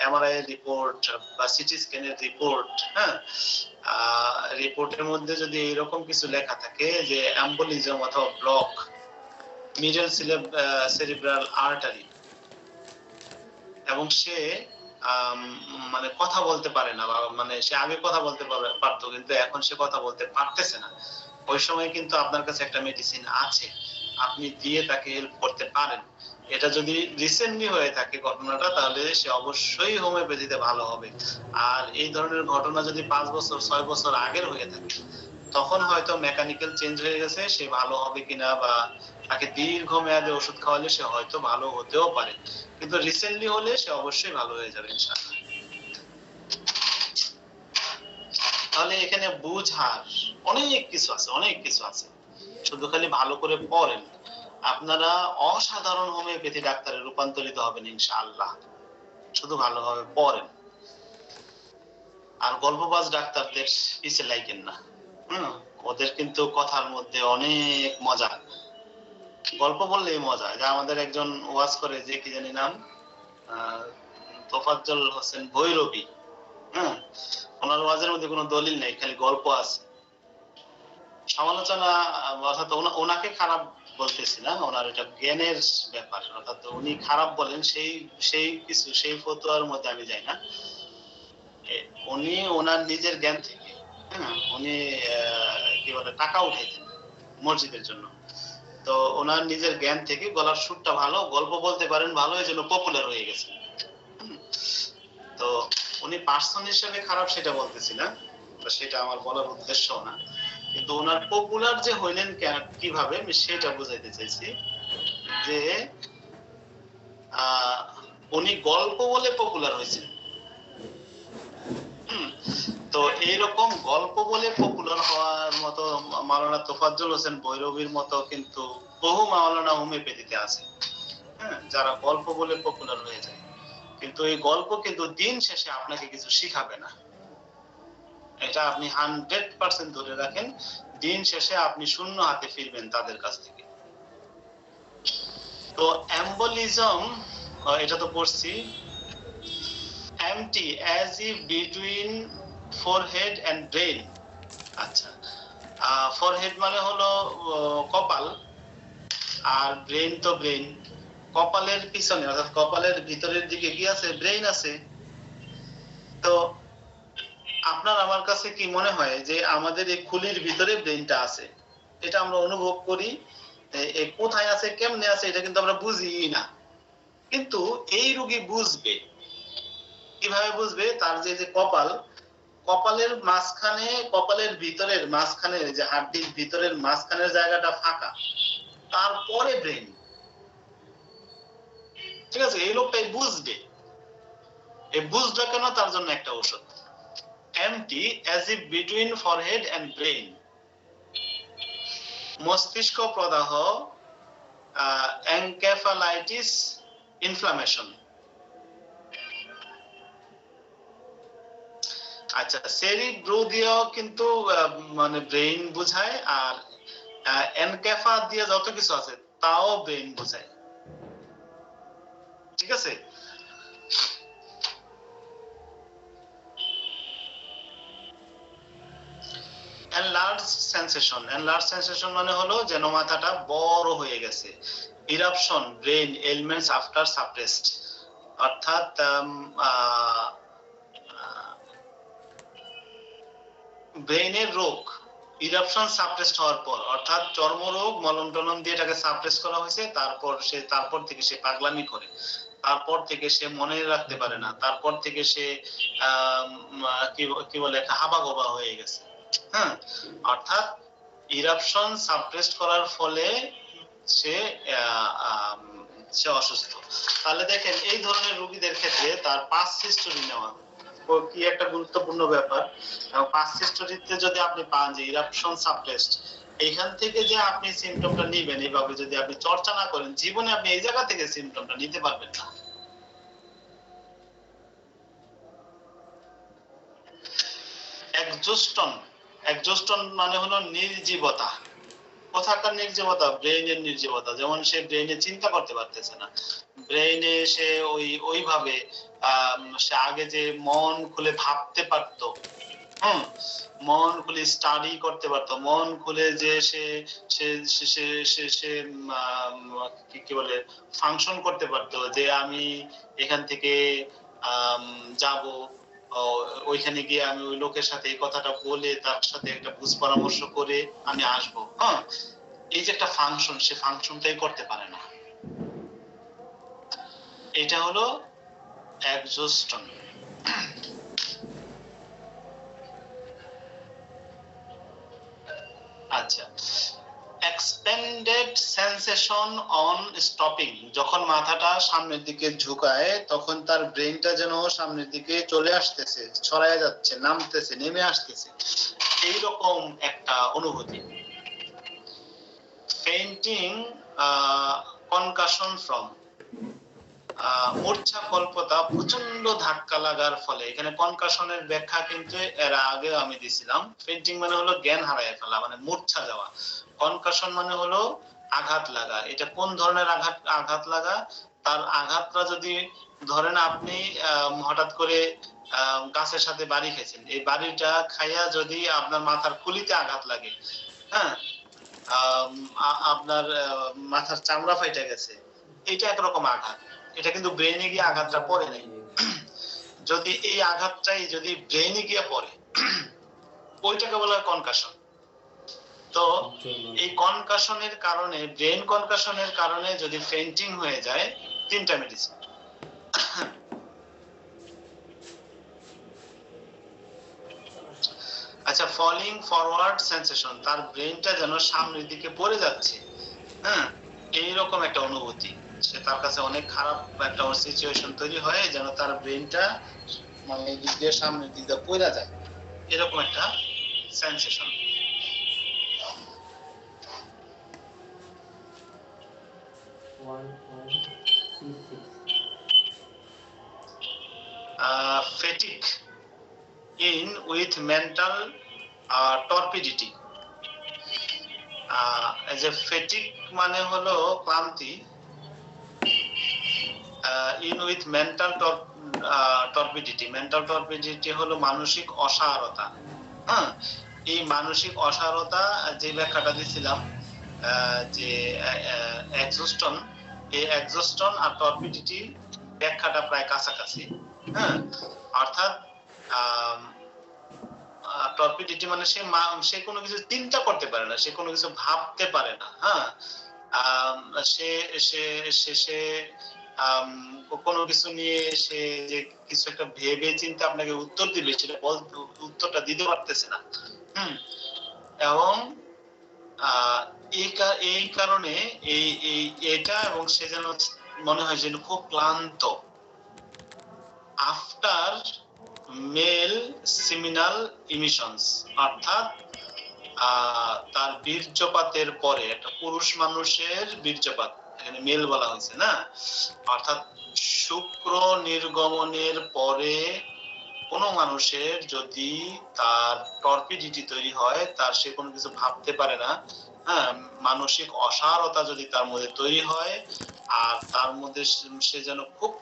এমআরআই এর রিপোর্ট বা সিটি স্ক্যানের রিপোর্ট, রিপোর্টের মধ্যে যদি এরকম কিছু লেখা থাকে যে এম্বোলিজম অথবা ব্লক মিডল সেরিব্রাল আর্টারি, এবং সে মানে কথা বলতে পারে না, বা মানে সে আগে কথা বলতে পারতো কিন্তু এখন সে কথা বলতে পারতেছে না, ওই সময় কিন্তু আপনার কাছে একটা মেডিসিন আছে, আপনি দিয়ে তাকে হেল্প করতে পারেন। এটা যদি রিসেন্টলি হয়ে থাকে ঘটনাটা, তাহলে সে অবশ্যই হোমিওপ্যাথিতে ভালো হবে। আর এই ধরনের ঘটনা যদি 5 বছর 6 বছর আগের হয়ে থাকে, তখন হয়তো মেকানিক্যাল চেঞ্জ হয়ে গেছে, সে ভালো হবে কিনা বা তাকে দীর্ঘমেয়াদে ওষুধ খাওয়ালে সে হয়তো ভালো হতেও পারে, কিন্তু রিসেন্টলি হলে সে অবশ্যই ভালো হয়ে যাবে ইনশাআল্লাহ। তাহলে এখানে বুঝার অনেক কিছু আছে, অনেক কিছু আছে, শুধু খালি ভালো করে পড়েন, আপনারা অসাধারণ হোমিওপ্যাথি ডাক্তারে রূপান্তরিত হবেন ইনশাআল্লাহ। শুধু ভালোভাবে পড়েন, আর গল্পবাজ ডাক্তারদের পিছে লাইকেন না। ওদের কিন্তু কথার মধ্যে অনেক মজা, গল্প বললেই মজা। যে আমাদের একজন ওয়াজ করে, যে কি জানি নাম, তোফাজ্জল হোসেন ভৈরবী, ওনার ওয়াজের মধ্যে কোনো দলিল নেই, খালি গল্প আছে, সমালোচনা। অর্থাৎ ওনাকে খারাপ বলতেছি না, ওনার এটা জ্ঞানের ব্যাপার, অর্থাৎ উনি খারাপ বলেন সেই ফতোয়ার মধ্যে আমি যাই না। উনি ওনার নিজের জ্ঞান থেকে, উনি কি বলে টাকা উঠাইতেন মসজিদের জন্য, তো ওনার নিজের জ্ঞান থেকে গলার সুরটা ভালো, গল্প বলতে পারেন ভালো, এই জন্য পপুলার হয়ে গেছে। তো উনি পার্সন হিসেবে খারাপ সেটা বলতেছি না, সেটা আমার বলার উদ্দেশ্য না, কিন্তু ওনার পপুলার যে হইলেন কিভাবে আমি সেটা বুঝাইতে চাইছি যে উনি গল্প বলে পপুলার হয়েছেন। তো এইরকম গল্প বলে পপুলার হওয়ার মতো মাওলানা তোফাজ্জল হোসেন ভৈরবীর মতো কিন্তু বহু মাওলানা হোমিওপ্যাথিতে আছে, হ্যাঁ, যারা গল্প বলে পপুলার হয়ে যায়, কিন্তু এই গল্প কিন্তু দিন শেষে আপনাকে কিছু শিখাবে না, এটা আপনি 100% ধরে রাখেন, দিন শেষে আপনি শূন্য হাতে ফিরবেন তাদের কাছ থেকে। তো এম্বলিজম, এটা তো পড়ছি, empty as if between forehead and brain। আচ্ছা, ফরহেড মানে হলো কপাল, আর ব্রেন তো ব্রেন, কপালের পিছনে অর্থাৎ কপালের ভিতরের দিকে কি আছে? ব্রেন আছে। তো আপনার আমার কাছে কি মনে হয় যে আমাদের এই খুলির ভিতরে ব্রেনটা আছে, এটা আমরা অনুভব করি, কোথায় আছে কেমনে আছে এটা কিন্তু আমরা বুঝি না, কিন্তু এই রোগী বুঝবে। কিভাবে বুঝবে? তার যে কপাল, কপালের মাঝখানে, কপালের ভিতরের মাঝখানে যে হাড্ডির ভিতরের মাঝখানের জায়গাটা ফাঁকা, তারপরে ব্রেন, ঠিক আছে? এই লোকটাই বুঝবে। এই বুঝবে কেন? তার জন্য একটা ওষুধ, empty as if between forehead and brain। মস্তিষ্ক প্রদাহ, এনকেফালাইটিস, ইনফ্লামেশন। আচ্ছা, সেরিব্রো দিয়েও কিন্তু মানে ব্রেইন বোঝায়, আর এনকেফা দিয়ে যত কিছু আছে তাও ব্রেইন বোঝায়, ঠিক আছে? এনলার্জ সেন্সেশন, এনলার্জ সেন্সেশন মানে হলো যেন মাথাটা বড় হয়ে গেছে। Eruption, brain elements after suppressed, অর্থাৎ ব্রেইনের রোগ, ইরাপশন সাপ্রেসড হওয়ার পর, অর্থাৎ চর্মরোগ মলম টলম দিয়ে এটাকে সাপ্রেস করা হয়েছে, তারপর থেকে সে পাগলামি করে, তারপর থেকে সে মনে রাখতে পারে না, তারপর থেকে সে কি বলে একটা হাবাগোবা হয়ে গেছে, হ্যাঁ, অর্থাৎ ইরাপশন সাপ্রেসড করার ফলে সে অসুস্থ। তাহলে দেখেন এই ধরনের রোগীদের ক্ষেত্রে তার পাস্ট হিস্টোরি নেওয়া কি একটা গুরুত্বপূর্ণ ব্যাপার। পাস্ট হিস্টোরিতে যদি আপনি পান যে ইরাপশন সাপ্রেসড, এইখান থেকে যে আপনি সিমটমটা নিবেন, এইভাবে যদি আপনি চর্চা না করেন, জীবনে আপনি এই জায়গা থেকে সিমটমটা নিতে পারবেন না। এক্সজস্টন, এক্সজস্টন মানে হলো নির্জীবতা। কোথাকার নির্জীবতা? ব্রেইনের নির্জীবতা। যেমন সে ব্রেইনে চিন্তা করতে পারতেছে না, ব্রেইনে সে ওইভাবে সে আগে যে মন খুলে ভাবতে পারতো, মন খুলে স্টাডি করতে পারতো, মন খুলে যে সে সে সে সে সে কি বলে ফাংশন করতে পারতো, যে আমি এখান থেকে যাব, ওইখানে গিয়ে আমি ওই লোকের সাথে এই কথাটা বলে তার সাথে একটা বুঝ পরামর্শ করে আমি আসবো, হ্যাঁ, এই যে একটা ফাংশন, সে ফাংশনটাই করতে পারে না। এটা হলো এক্সজস্টন। আচ্ছা, এক্সপেন্ডেড সেন্সেশন অন স্টপিং, যখন মাথাটা সামনের দিকে ঝুঁকায় তখন তার ব্রেনটা যেন সামনের দিকে চলে আসতেছে, ছড়ায় যাচ্ছে, নামতেছে, নেমে আসতেছে, এইরকম একটা অনুভূতি। ফেইন্টিং, কনকাশন ফ্রম, মূর্ছা কল্পতা, প্রচন্ড ধাক্কা লাগার ফলে। এখানে কনকাশনের ব্যাখ্যা কিন্তু এর আগে আমি দিছিলাম। ফেইন্টিং মানে হলো জ্ঞান হারায় ফেলা, মানে মূর্ছা যাওয়া। কনকাশন মানে হলো আঘাত লাগা। এটা কোন ধরনের আঘাত লাগা? তার আঘাতটা যদি ধরেন আপনি হঠাৎ করে গাছের সাথে বাড়ি খেয়েছেন, এই বাড়িটা খাইয়া যদি আপনার মাথার খুলিতে আঘাত লাগে, হ্যাঁ, আপনার মাথার চামড়া ফাইটা গেছে, এটা একরকম আঘাত। এটা কিন্তু ব্রেইনে গিয়ে আঘাতটা পড়ে নাই। যদি এই আঘাতটাই যদি ব্রেইনে গিয়ে পড়ে, ওইটাকে বলা হয় কনকাশন। তো এই কনকাশনের কারণে, ব্রেন কনকাশনের কারণে যদি ফেন্টিং হয়ে যায়, তিনটা মেডিসিন। আচ্ছা, ফলিং ফরওয়ার্ড সেন্সেশন, তার ব্রেনটা যেন সামনের দিকে পড়ে যাচ্ছে, হ্যাঁ, এইরকম একটা অনুভূতি। সে তার কাছে অনেক খারাপ একটা সিচুয়েশন তৈরি হয়, যেন তার ব্রেনটা মানে এই দিক দিয়ে সামনের দিকে পড়ে যায়, এরকম একটা sensation. Fatigue in with mental torpidity. এই যে ফেটিক মানে হলো ক্লান্তি, in with mental torpidity, mental torpidity হলো মানসিক অসারতা। হ্যাঁ, এই মানসিক অসারতা যে ব্যাখ্যাটা দিছিলাম, যে এক্সস্টন, এই এক্সস্টন আর টর্পিডিটি ব্যাখ্যাটা প্রায় কাছাকাছি। হ্যাঁ, অর্থাৎ টর্পিডিটি মানে সে কোনো কিছু চিন্তা করতে পারে না, সে কোনো কিছু ভাবতে পারে না। হ্যাঁ, সে সে সে সে কোনো কিছু নিয়ে সে যে কিছু একটা ভেবে চিন্তা আপনাকে উত্তর দিবে, সেটা উত্তরটা দিতে পারতেছে না। এবং এই কারণে এটা, এবং সে যেন মনে হয় যেন খুব ক্লান্ত। আফটার মেল সিমিনাল ইমিশনস, অর্থাৎ তার বীর্যপাতের পরে, একটা পুরুষ মানুষের বীর্যপাত, এখানে মেল বলা হয়েছে না, অর্থাৎ শুক্র নির্গমনের পরে কোনো মানুষের যদি তার টর্পিডিটি তৈরি হয়, তার সে কোনো কিছু ভাবতে পারে না, হ্যাঁ, মানসিক অসারতা যদি তার মধ্যে তৈরি হয়, আর তার মধ্যে সে যেন খুব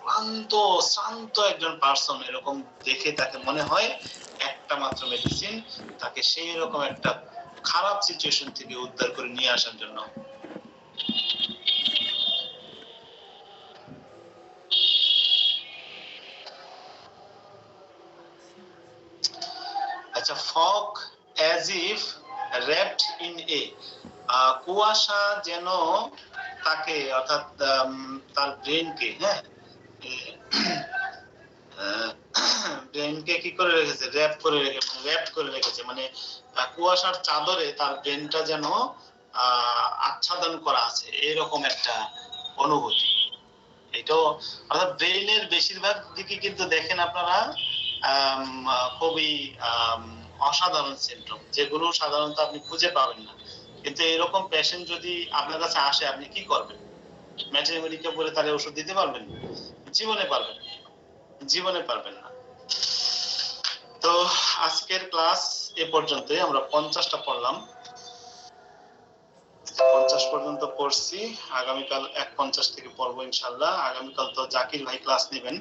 শ্রান্ত একজন পার্সন এরকম দেখে তাকে মনে হয়, একটা মাত্র মেডিসিন তাকে সেই রকম একটা খারাপ সিচুয়েশন থেকে উদ্ধার করে নিয়ে আসার জন্য। আচ্ছা, fog as if wrapped in a, কুয়াশা যেন তাকে, অর্থাৎ তার ব্রেনকে, হ্যাঁ, ব্রেনকে কি করে রেখেছে, র‍্যাপ করে রেখেছে, মানে কুয়াশার চাদরে তার ব্রেনটা যেন আচ্ছাদন করা আছে, এরকম একটা অনুভূতি। এটাও, অর্থাৎ ব্রেইনের বেশিরভাগ দিকে কিন্তু দেখেন আপনারা খুবই অসাধারণ সিমটম, যেগুলো সাধারণত আপনি খুঁজে পাবেন না। কিন্তু এরকম পেশেন্ট যদি আপনার কাছে আসে, আপনি কি করবেন? ম্যাট্রিমোনিকে বলে তাহলে ওষুধ দিতে পারবেন? জীবনে পারবেন না, জীবনে পারবেন না। তো আজকের ক্লাস এ পর্যন্তই, আমরা 50টা পড়লাম, 50 পর্যন্ত পড়ছি। আগামীকাল 1:50 থেকে পড়বো ইনশাআল্লাহ। আগামীকাল তো জাকির ভাই ক্লাস নেবেন,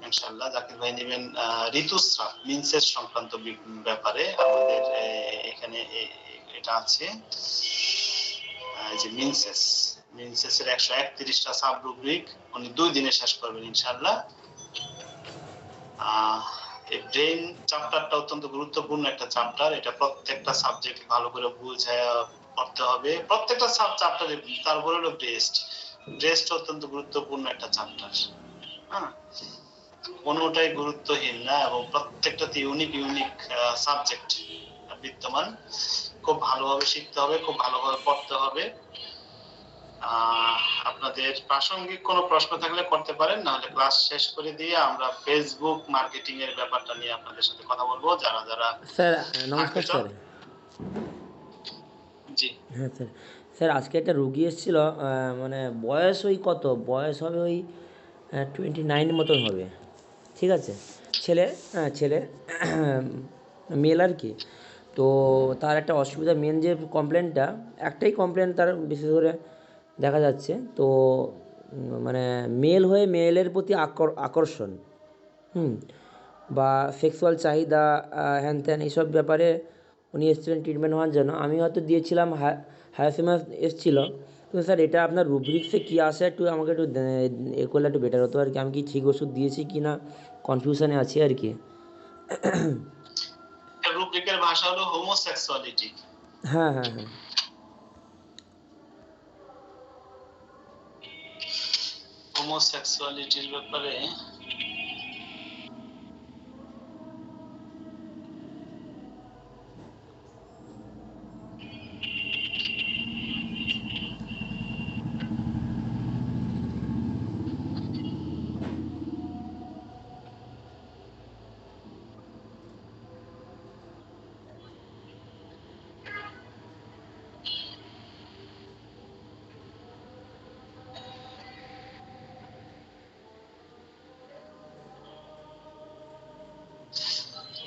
ইনশাআল্লাহ। জাকির ভাই নেবেন ঋতুস্রাব, মিনসেস সংক্রান্ত ব্যাপারে। আমাদের এখানে এটা আছে, যে মিনসেসের 131টা সাব রুব্রিক উনি 2 দিনে শেষ করবেন ইনশাআল্লাহ। এই ব্রেন চ্যাপ্টারটা অত্যন্ত গুরুত্বপূর্ণ একটা চ্যাপ্টার, এটা প্রত্যেকটা সাবজেক্ট ভালো করে বুঝে পড়তে হবে, প্রত্যেকটা সাব চ্যাপ্টারে। তারপরে হলো ব্রেস্ট অত্যন্ত গুরুত্বপূর্ণ একটা চ্যাপ্টার, হ্যাঁ, কোনোটাই গুরুত্বহীন না, এবং প্রত্যেকটাতে ইউনিক সাবজেক্ট বিদ্যমান। খুব ভালোভাবে শিখতে হবে, খুব ভালোভাবে পড়তে হবে। আপনাদের প্রাসঙ্গিক কোনো প্রশ্ন থাকলে করতে পারেন, নাহলে ক্লাস শেষ করে দিয়ে আমরা ফেসবুক মার্কেটিং এর ব্যাপারটা নিয়ে আপনাদের সাথে কথা বলবো। যারা স্যার নমস্কার স্যার। জি হ্যাঁ স্যার, স্যার আজকে একটা রুগী এসেছিল, মানে বয়স বয়স হবে ওই 29 মতন হবে, ঠিক আছে, ছেলে মেল আর কি। তো তার একটা অসুবিধা, মেন যে কমপ্লেনটা, একটাই কমপ্লেন তার বিশেষ করে দেখা যাচ্ছে, তো মানে মেল হয়ে মেলের প্রতি আকর্ষণ, বা সেক্সুয়াল চাহিদা, হ্যান ত্যান এইসব ব্যাপারে উনি এসেছিলেন ট্রিটমেন্ট হওয়ার জন্য। আমি হয়তো দিয়েছিলাম হায়াসিমাস এসেছিলো, কিন্তু স্যার এটা আপনার রুব্রিক্সে কী আসে একটু আমাকে একটু এ করলে একটু বেটার হতো আর কি। আমি কি ঠিক ওষুধ দিয়েছি কি না কনফিউশনে আছি আর কি। রুব্রিকের ভাষা হলো হোমোসেক্সুয়ালিটি। হ্যাঁ, হোমোসেক্সুয়ালিটির ব্যাপারে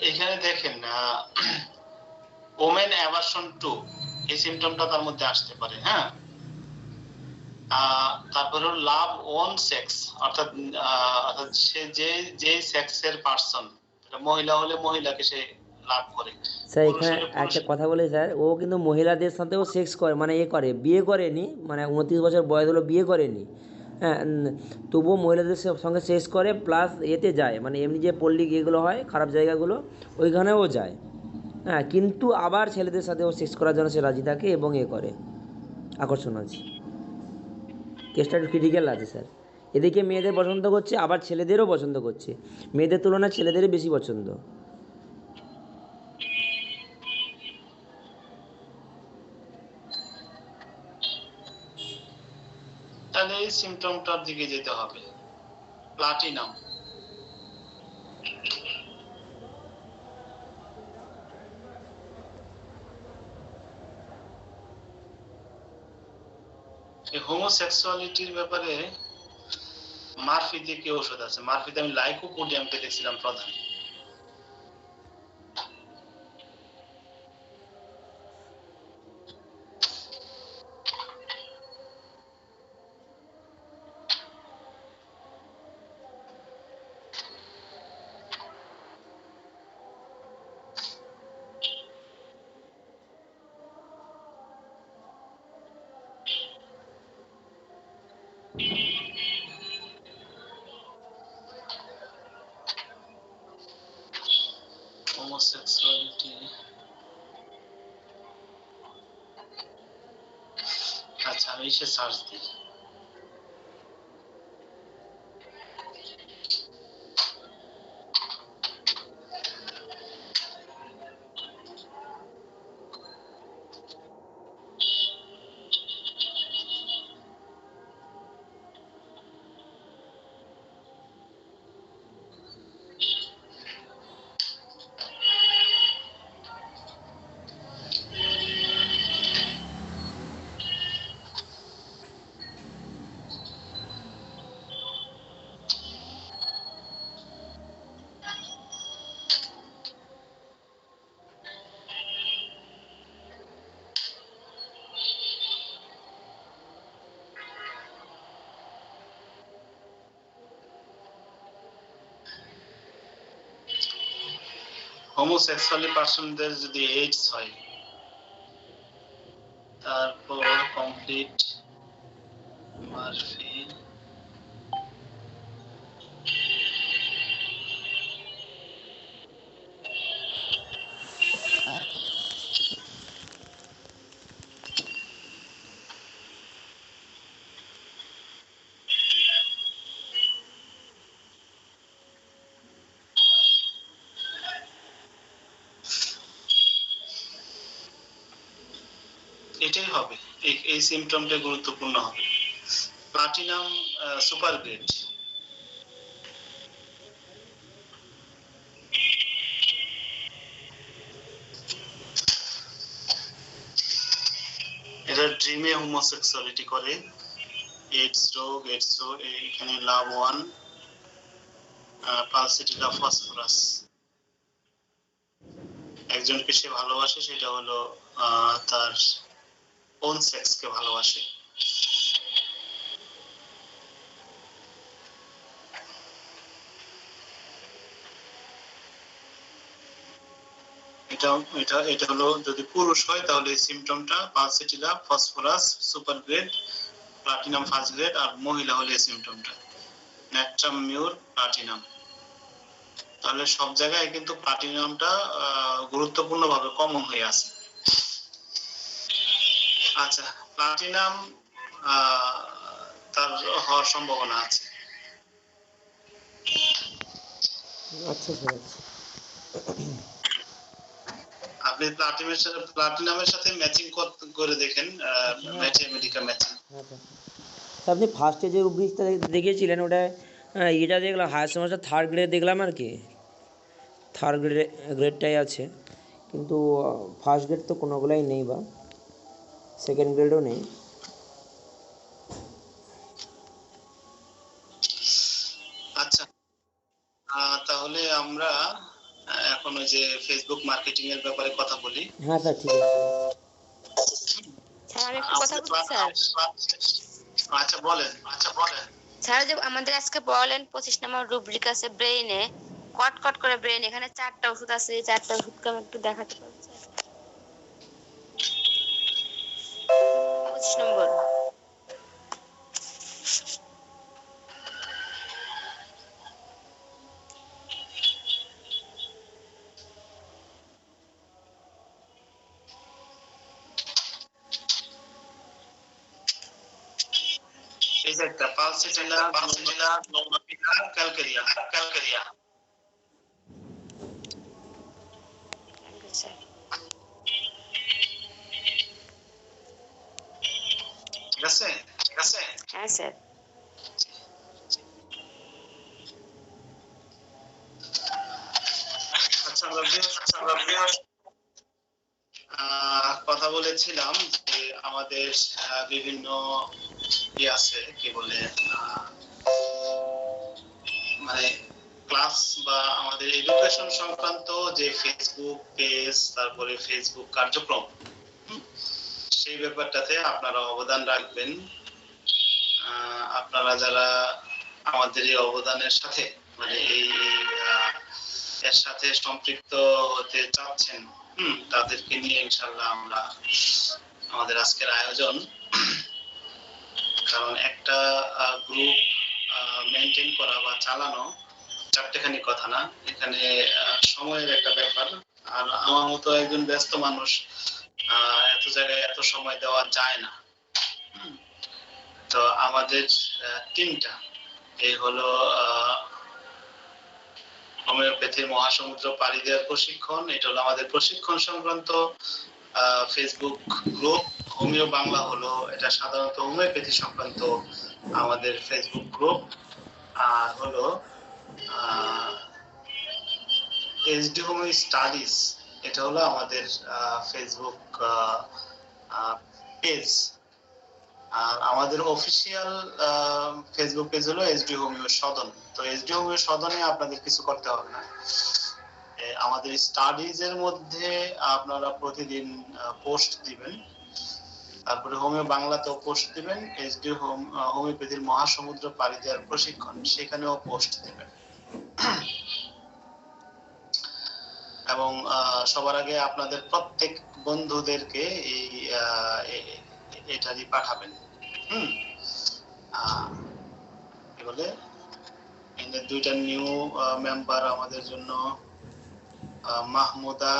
এখানে দেখেন ওমেন অ্যাভারশন টু এই সিমটমটা তার মধ্যে আসতে পারে। হ্যাঁ, তারপর হলো লাভ ওন সেক্স, অর্থাৎ সে যে সেক্সের পার্সন, মহিলা হলে মহিলাকে সে লাভ করে, স্যার পুরুষ এখানে হলে একটা পুরুষ। কথা বলি স্যার, ও কিন্তু মহিলাদের সাথেও সেক্স করে, মানে করে, বিয়ে করেনি, মানে 29 বছর বয়স হলো, বিয়ে করেনি। হ্যাঁ, তবুও মহিলাদের সঙ্গে সেক্স করে, প্লাস এতে যায়, মানে এমনি যে পল্লী এগুলো হয় খারাপ জায়গাগুলো, ওইখানেও যায়। হ্যাঁ, কিন্তু আবার ছেলেদের সাথেও সেক্স করার জন্য সে রাজি থাকে এবং করে, আকর্ষণ আছে। কেসটা একটু ক্রিটিক্যাল আছে স্যার। এদিকে মেয়েদের পছন্দ করছে, আবার ছেলেদেরও পছন্দ করছে, মেয়েদের তুলনায় ছেলেদেরই বেশি পছন্দ। তাহলে এই সিমটমটার দিকে যেতে হবে, প্লাটিনাম। এই হোমোসেক্সুয়ালিটির ব্যাপারে মারফিতে কি ঔষধ আছে? মারফিতে আমি লাইকোপোডিয়ামকে দেখছিলাম প্রধান। হোমোসেক্সুয়ালিটি, আচ্ছা আমি সে সার্চ দিই। হোমোসেক্সুয়ালি পার্সনদের যদি এইডস হয়, তারপর কমপ্লিট মারফি, এটাই হবে, এই সিমটমটা গুরুত্বপূর্ণ হবে। প্লাটিনাম সুপার গ্রেড, এটা ড্রিমে হোমোসেক্সুয়ালিটি করে। এইডস রোগ এখানে লাভ ওয়ান, পালসিটিকা ফসফরাস, একজনকে সে ভালোবাসে, সেটা হলো তার ওন সেক্সকে ভালোবাসে। এটা এটা এটা হলো যদি পুরুষ হয় তাহলে এই সিমটমটা pulsatilla phosphorus super grade, platinum first grade, আর মহিলা হলে এই সিমটমটা ন্যাট্রাম মিউর প্লাটিনাম। তাহলে সব জায়গায় কিন্তু প্লাটিনামটা গুরুত্বপূর্ণভাবে কমন হয়ে আছে। আচ্ছা, প্লাটিনাম তার হওয়ার সম্ভাবনা আছে। আচ্ছা স্যার, আচ্ছা। আপনি প্লাটিনামের সাথে ম্যাচিং করে দেখেন, ম্যাথমেটিক্যাল ম্যাচিং। হ্যাঁ স্যার, আপনি ফার্স্টে যে রুব্রিক্সটা দেখিয়েছিলেন ওটা, এটা দেখলাম হায়ার সেমেস্টার থার্ড গ্রেড দেখলাম আর কি, থার্ড গ্রেডটাই আছে, কিন্তু ফার্স্ট গ্রেড তো কোনোগুলাই নেই, বা সেকেন্ড গ্রেডও নেই। আচ্ছা, তাহলে আমরা এখন ওই যে ফেসবুক মার্কেটিং এর ব্যাপারে কথা বলি। হ্যাঁ স্যার ঠিক আছে। স্যার আমি একটু কথা বলছি স্যার। আচ্ছা বলেন। স্যার যে আমাদের আজকে বলেন 25 নম্বর রুব্রিক আছে ব্রেইনে, কট কট করে ব্রেন, এখানে 4টা ওষুধ আছে, এই 4টা ওষুধকে আমি একটু দেখাতে পারবো স্যার? 25 নম্বর। এই যে একটা পালসিটিলা, ক্যালকেরিয়া। স্যার ঠিক আছে? হ্যাঁ স্যার। আচ্ছা আমরা কথা বলেছিলাম যে আমাদের বিভিন্ন আছে কি বলে মানে ক্লাস বা আমাদের এডুকেশন সংক্রান্ত যে ফেসবুক পেজ, তারপরে ফেসবুক কার্যক্রম, সেই ব্যাপারটাতে আপনারা অবদান রাখবেন। আপনারা যারা আমাদের এই অবদানের সাথে মানে এর সাথে সম্পৃক্ত হতে চাচ্ছেন, তাদেরকে নিয়ে ইনশাআল্লাহ আমরা আমাদের আজকের আয়োজন। কারণ একটা গ্রুপ মেনটেন করা বা চালানো চারটেখানি কথা না, এখানে সময়ের একটা ব্যাপার। আর আমার মতো একজন ব্যস্ত মানুষ এত জায়গায় এত সময় দেওয়া যায় না। তো আমাদের টিমটা এই হলো হোমিওপ্যাথির মহাসমুদ্র পাড়ি দেওয়ার প্রশিক্ষণ, এটা হলো আমাদের প্রশিক্ষণ সংক্রান্ত ফেসবুক গ্রুপ। হোমিও বাংলা হলো এটা সাধারণত হোমিওপ্যাথি সংক্রান্ত আমাদের ফেসবুক গ্রুপ। আর হলো এইচডি হোমিও স্টাডিজ, এটা হলো আমাদের ফেসবুক পেজ। আর আমাদের অফিসিয়াল ফেসবুক পেজ হলো এইচডি হোমিও সদন। তো এইচডি হোমিও সদনে আপনাদের কিছু করতে হবে না। আমাদের স্টাডিজ এর মধ্যে আপনারা প্রতিদিন পোস্ট দিবেন, তারপরে হোমিও বাংলাতেও পোস্ট দিবেন, এইচডি হোমিওপ্যাথির মহাসমুদ্র পাড়ি দেওয়ার প্রশিক্ষণ, সেখানেও পোস্ট দিবেন। এবং সবার আগে আপনাদের প্রত্যেক বন্ধুদেরকে এটারই পাঠাবেন। কি বলে এখানে 2টা নিউ মেম্বার আমাদের জন্য, মাহমুদা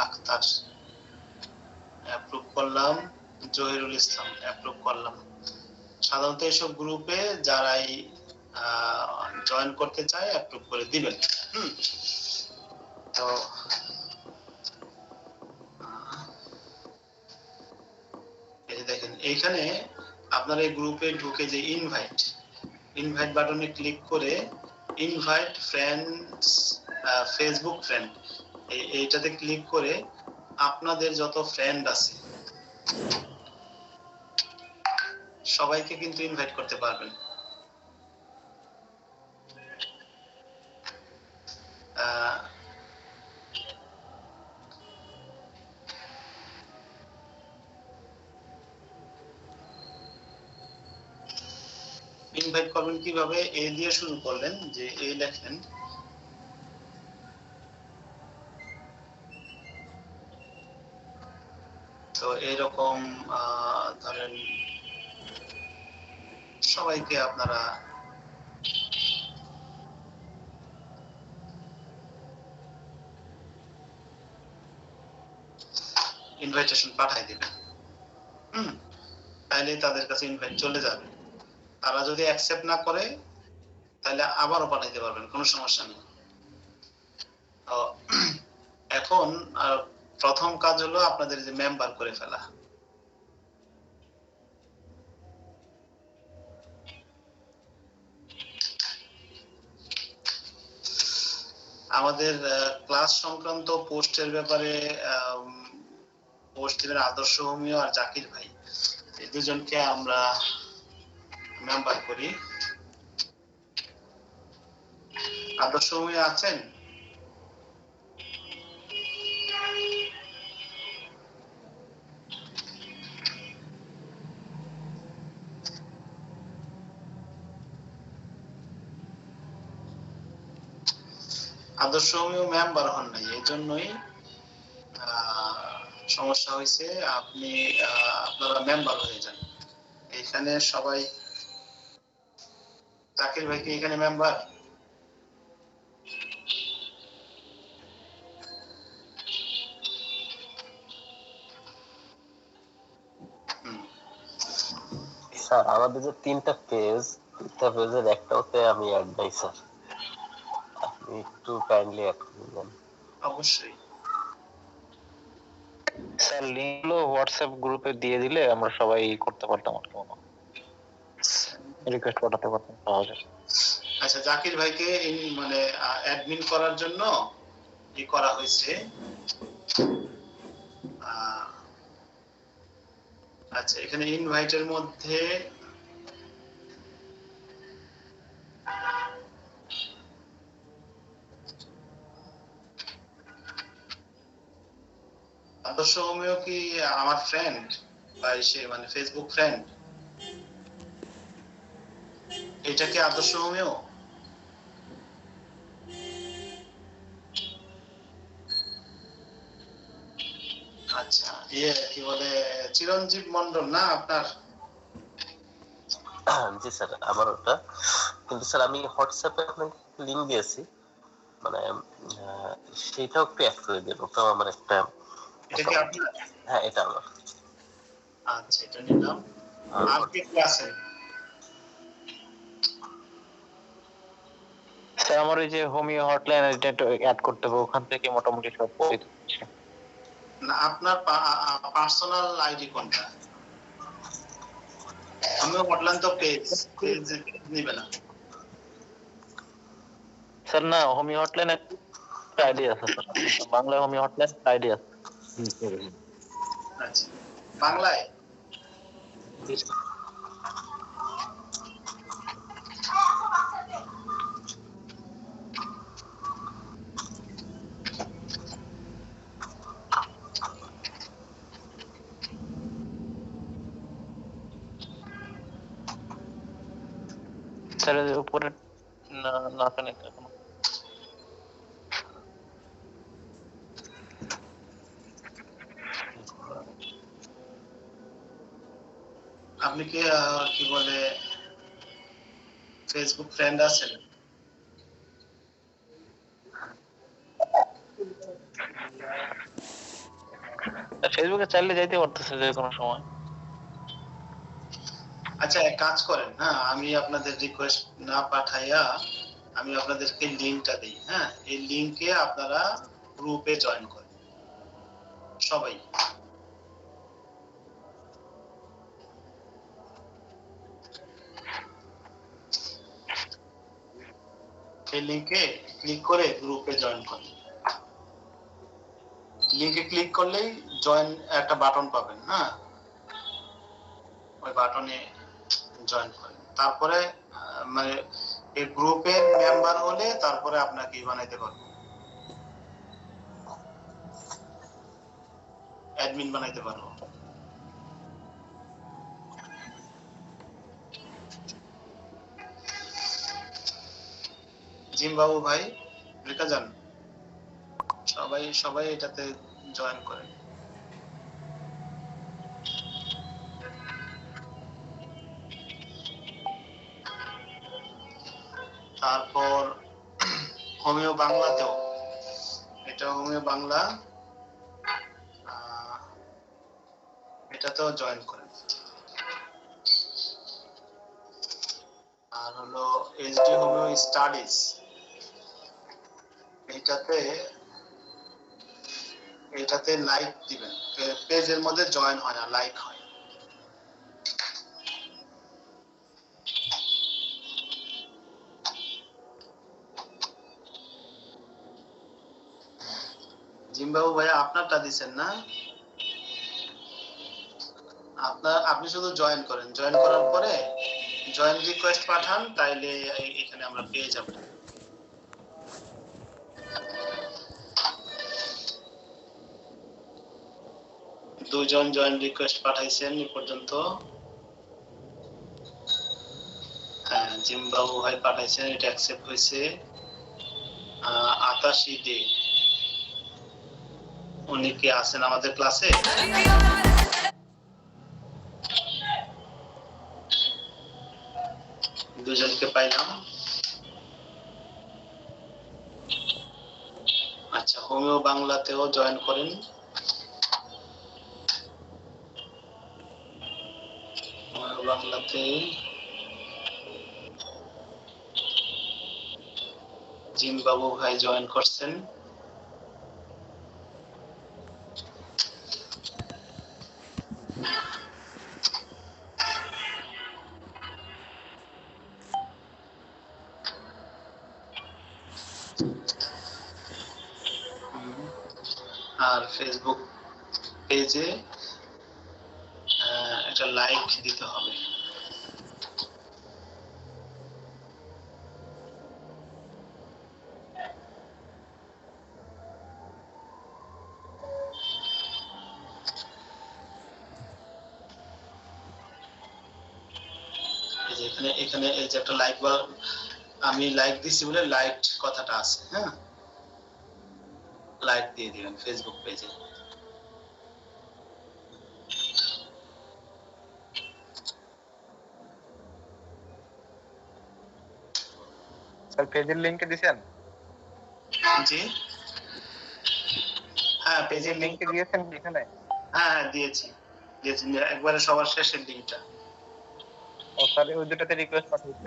আক্তার অ্যাপ্রুভ করলাম, জহিরুল ইসলাম অ্যাপ্রুভ করলাম। সাধারণত এইসব গ্রুপে যারাই জয়েন করতে চায় অ্যাপ্রুভ করে দিবেন। তো এই দেখেন এইখানে আপনারা এই গ্রুপে ঢুকে যে ইনভাইট বাটনে ক্লিক করে ইনভাইট ফ্রেন্ডস ফেসবুক ফ্রেন্ড এইটাতে ক্লিক করে আপনাদের যত ফ্রেন্ড আছে সবাইকে কিন্তু ইনভাইট করতে পারবেন। ইনভাইট করবেন কিভাবে? এ দিয়ে শুরু করলেন, যে এ লেখেন, তো এরকম ধরেন সবাইকে আপনারা ইনভাইটেশন পাঠাই দিবেন। তাহলে তাদের কাছে ইনভাইট চলে যাবে। তারা যদি অ্যাকসেপ্ট না করে তাহলে আবারও পাঠাইতে পারবেন, কোনো সমস্যা নেই। তো এখন প্রথম কাজ হলো আপনাদের যে মেম্বার করে ফেলা। আমাদের ক্লাস সংক্রান্ত পোস্টের ব্যাপারে পোস্ট দিবেন আদর্শ হোমিও আর জাকির ভাই, এই দুজনকে আমরা মেম্বার করি। আদর্শ হোমিও আছেন? আদর্শ হোমিও মেম্বার হন নাই, এই জন্যই সমস্যা হয়েছে। আপনি আপনারা মেম্বার হয়ে যান। এখানে সবাই, জাকির ভাই কি এখানে মেম্বার? স্যার আমাদের যে 3টা পেজের একটাতে আমি অ্যাড নাই স্যার, আপনি একটু কাইন্ডলি অ্যাড করবেন। অবশ্যই। স্যার লিঙ্কগুলো হোয়াটসঅ্যাপ গ্রুপে দিয়ে দিলে আমরা সবাই করতে পারতাম আর কি, রিকোয়েস্ট পাঠাতে পারতাম সহজে। আচ্ছা, জাকির ভাইকে মানে অ্যাডমিন করার জন্য কি করা হয়েছে, আচ্ছা এখানে ইনভাইটের মধ্যে আদর্শ হোমিও কি আমার ফ্রেন্ড বা সে মানে ফেসবুক ফ্রেন্ড? এটা কি আদর্শ হোমিও? আচ্ছা, কি বলে চিরঞ্জীব মন্ডল না আপনার? জি স্যার আমার ওটা, কিন্তু স্যার আমি হোয়াটসঅ্যাপে আপনাকে লিংক দিয়েছি, মানে সেটাও একটু অ্যাড করে দিন, ওটাও আমার একটা। এটা কি আপনার? হ্যাঁ এটা আমার। আচ্ছা এটা নিলাম। আর কে কে আছেন? স্যার আমার ওই যে হোমিও হটলাইন এটা একটু অ্যাড করতে হবে, ওখান থেকে মোটামুটি সব পরিচিত হচ্ছে। না আপনার পার্সোনাল আইডি কোনটা? আমিও হটলাইন তো পেজ নিবে না স্যার। না হোমিও হটলাইন একটা আইডি আছে sir, Bangla homeo hotline ID আছে। আচ্ছা বাংলায়? স্যার উপরে না না কানেক্ট এখনো। আপনি কি কি বলে ফেসবুক ফ্রেন্ড আছেন? ফেসবুকে চাইলে যাইতে পারতেছে যে কোনো সময়। আচ্ছা এক কাজ করেন, হ্যাঁ আমি আপনাদের রিকোয়েস্ট না পাঠাইয়া আমি আপনাদেরকে লিংকটা দিই, হ্যাঁ এই লিংকে আপনারা গ্রুপে জয়েন করেন সবাই। এই লিংকে ক্লিক করে গ্রুপে জয়েন করেন। লিংকে ক্লিক করলেই জয়েন একটা বাটন পাবেন, হ্যাঁ ওই বাটনে জয়েন করেন। তারপরে মানে এই গ্রুপের মেম্বার হলে তারপরে আপনাকে বানাইতে পারবো, অ্যাডমিন বানাইতে পারবো। জিম বাবু ভাই, রেখা যান, সবাই সবাই এটাতে জয়েন করেন। তারপর হোমিও বাংলাতেও, এটা হোমিও বাংলা, এটাতেও জয়েন করেন। আর হলো এইচডি হোমিও স্টাডিজ, এটাতে লাইক দিবেন, পেজের মধ্যে জয়েন হয় না, লাইক হয়। জিম্বাবু ভাইয়া আপনারটা দিচ্ছেন না? আপনি শুধু জয়েন করেন, জয়েন করার পরে জয়েন রিকোয়েস্ট পাঠান, তাইলে এখানে আমরা পেয়ে যাব। দুজন জয়েন রিকোয়েস্ট পাঠাইছেন এই পর্যন্ত। হ্যাঁ জিম্বাবু ভাই পাঠাইছেন, এটা অ্যাকসেপ্ট হয়েছে। আতাশি দে, উনি কি আছেন আমাদের ক্লাসে? দুজনকে পাইলাম। আচ্ছা, হোমিও বাংলাতেও জয়েন করেন। হোমিও বাংলাতে জিম বাবু ভাই জয়েন করছেন। আর ফেসবুক পেজে একটা লাইক দিতে হবে। এই যে এখানে এই যে একটা লাইক, আমি লাইক দিছি বলে লাইক কথাটা আছে, হ্যাঁ, লাইক দিয়ে দিবেন ফেসবুক পেজে। স্যার পেজের লিংকে দিছেন? জি, হ্যাঁ, পেজের পেজের লিংক, লিংকে দিয়েছেন এখানে? হ্যাঁ দিয়েছি একবারে সবার শেষের লিংকটা। ও স্যার ওই দুটাতে রিকোয়েস্ট পাঠিয়েছি।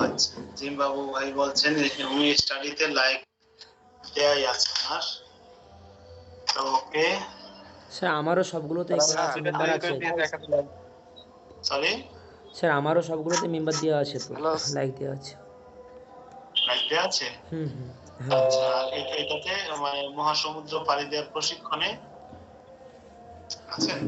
আচ্ছা, জিম বাবু ভাই বলছেন উনি স্টাডিতে লাইক দেয়াই আছে আর তো ওকে। স্যার আমারও সবগুলোতে মেম্বার আছে। সরি স্যার আমারও সবগুলোতে মেম্বার দেওয়া আছে, তো Hello? লাইক দেওয়া আছে। লাইক দেয়া আছে। হুম হুম, হ্যাঁ। আচ্ছা, আর এটাতে মানে মহাসমুদ্র পাড়ি দেওয়ার প্রশিক্ষণে আছেন?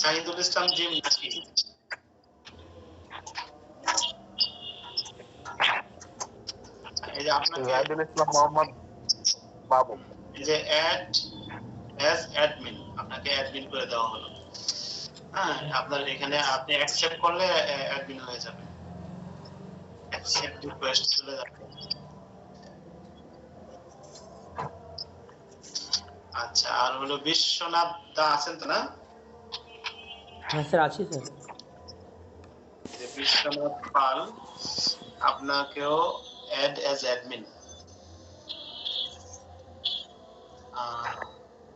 জাহিদুল ইসলাম জিম নাকি? এই যে আপনাকে জাহিদুল ইসলাম মোহাম্মদ বাবু। এই যে অ্যাড অ্যাজ অ্যাডমিন, আপনাকে অ্যাডমিন করে দেওয়া হলো। হ্যাঁ, আপনার এখানে আপনি অ্যাকসেপ্ট করলে অ্যাডমিন হয়ে যাবে। অ্যাকসেপ্ট রিকোয়েস্ট চলে যাবে। আচ্ছা, আর হলো বিশ্বনাথ দা আছেন তো না? হ্যাঁ স্যার আছি স্যার। যে বিশ্বনাথ পাল, আপনাকেও অ্যাড অ্যাজ অ্যাডমিন,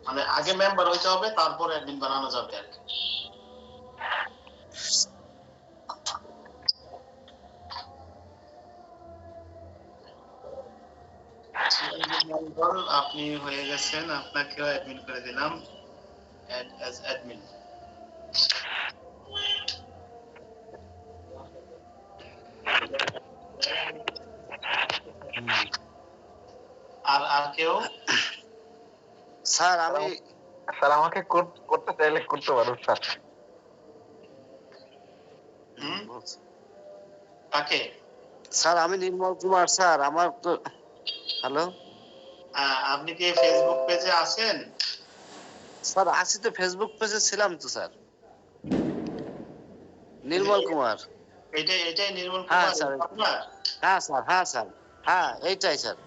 মানে আগে মেম্বার হইতে হবে, তারপর অ্যাডমিন বানানো যাবে আর কি। আপনি হয়ে গেছেন, আপনাকেও অ্যাডমিন করে দিলাম, অ্যাড অ্যাজ অ্যাডমিন। আর কেউ? স্যার স্যার আমাকে করতে চাইলে করতে পারো স্যার। কাকে? স্যার আমি নির্মল কুমার স্যার, আমার তো হ্যালো আপনি কি ফেসবুক পেজে আছেন? স্যার আছি তো, ফেসবুক পেজে ছিলাম তো স্যার। নির্মল কুমার। এটাই নির্মল হ্যাঁ কুমার স্যার, আপনার? হ্যাঁ স্যার, হ্যাঁ স্যার, হ্যাঁ এইটাই স্যার।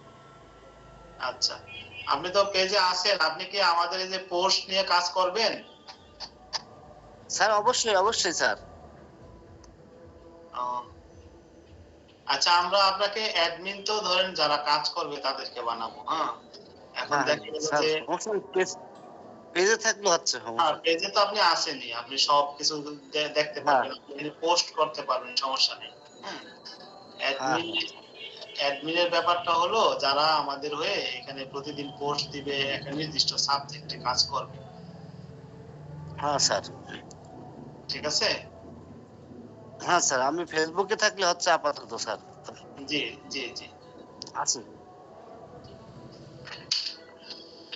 আচ্ছা, আপনি তো পেজে আছেন, আপনি কি আমাদের এই যে পোস্ট নিয়ে কাজ করবেন? স্যার অবশ্যই অবশ্যই স্যার। আচ্ছা, আমরা আপনাকে অ্যাডমিন তো ধরেন যারা কাজ করবে তাদেরকে বানাবো। হ্যাঁ, এখন দেখা গেল যে পেজে থাকলে হচ্ছে, হ্যাঁ, পেজে তো আপনি আসেনই, আপনি সবকিছু দেখতে পারবেন, আপনি পোস্ট করতে পারবেন, সমস্যা নেই। অ্যাডমিনের ব্যাপারটা হলো যারা আমাদের হয়ে এখানে প্রতিদিন পোস্ট দিবে, একটা নির্দিষ্ট সাবজেক্টে কাজ করবে। হ্যাঁ স্যার, ঠিক আছে? হ্যাঁ স্যার, আমি ফেসবুকে থাকলে হচ্ছে আপাতত স্যার। জি জি জি আছি।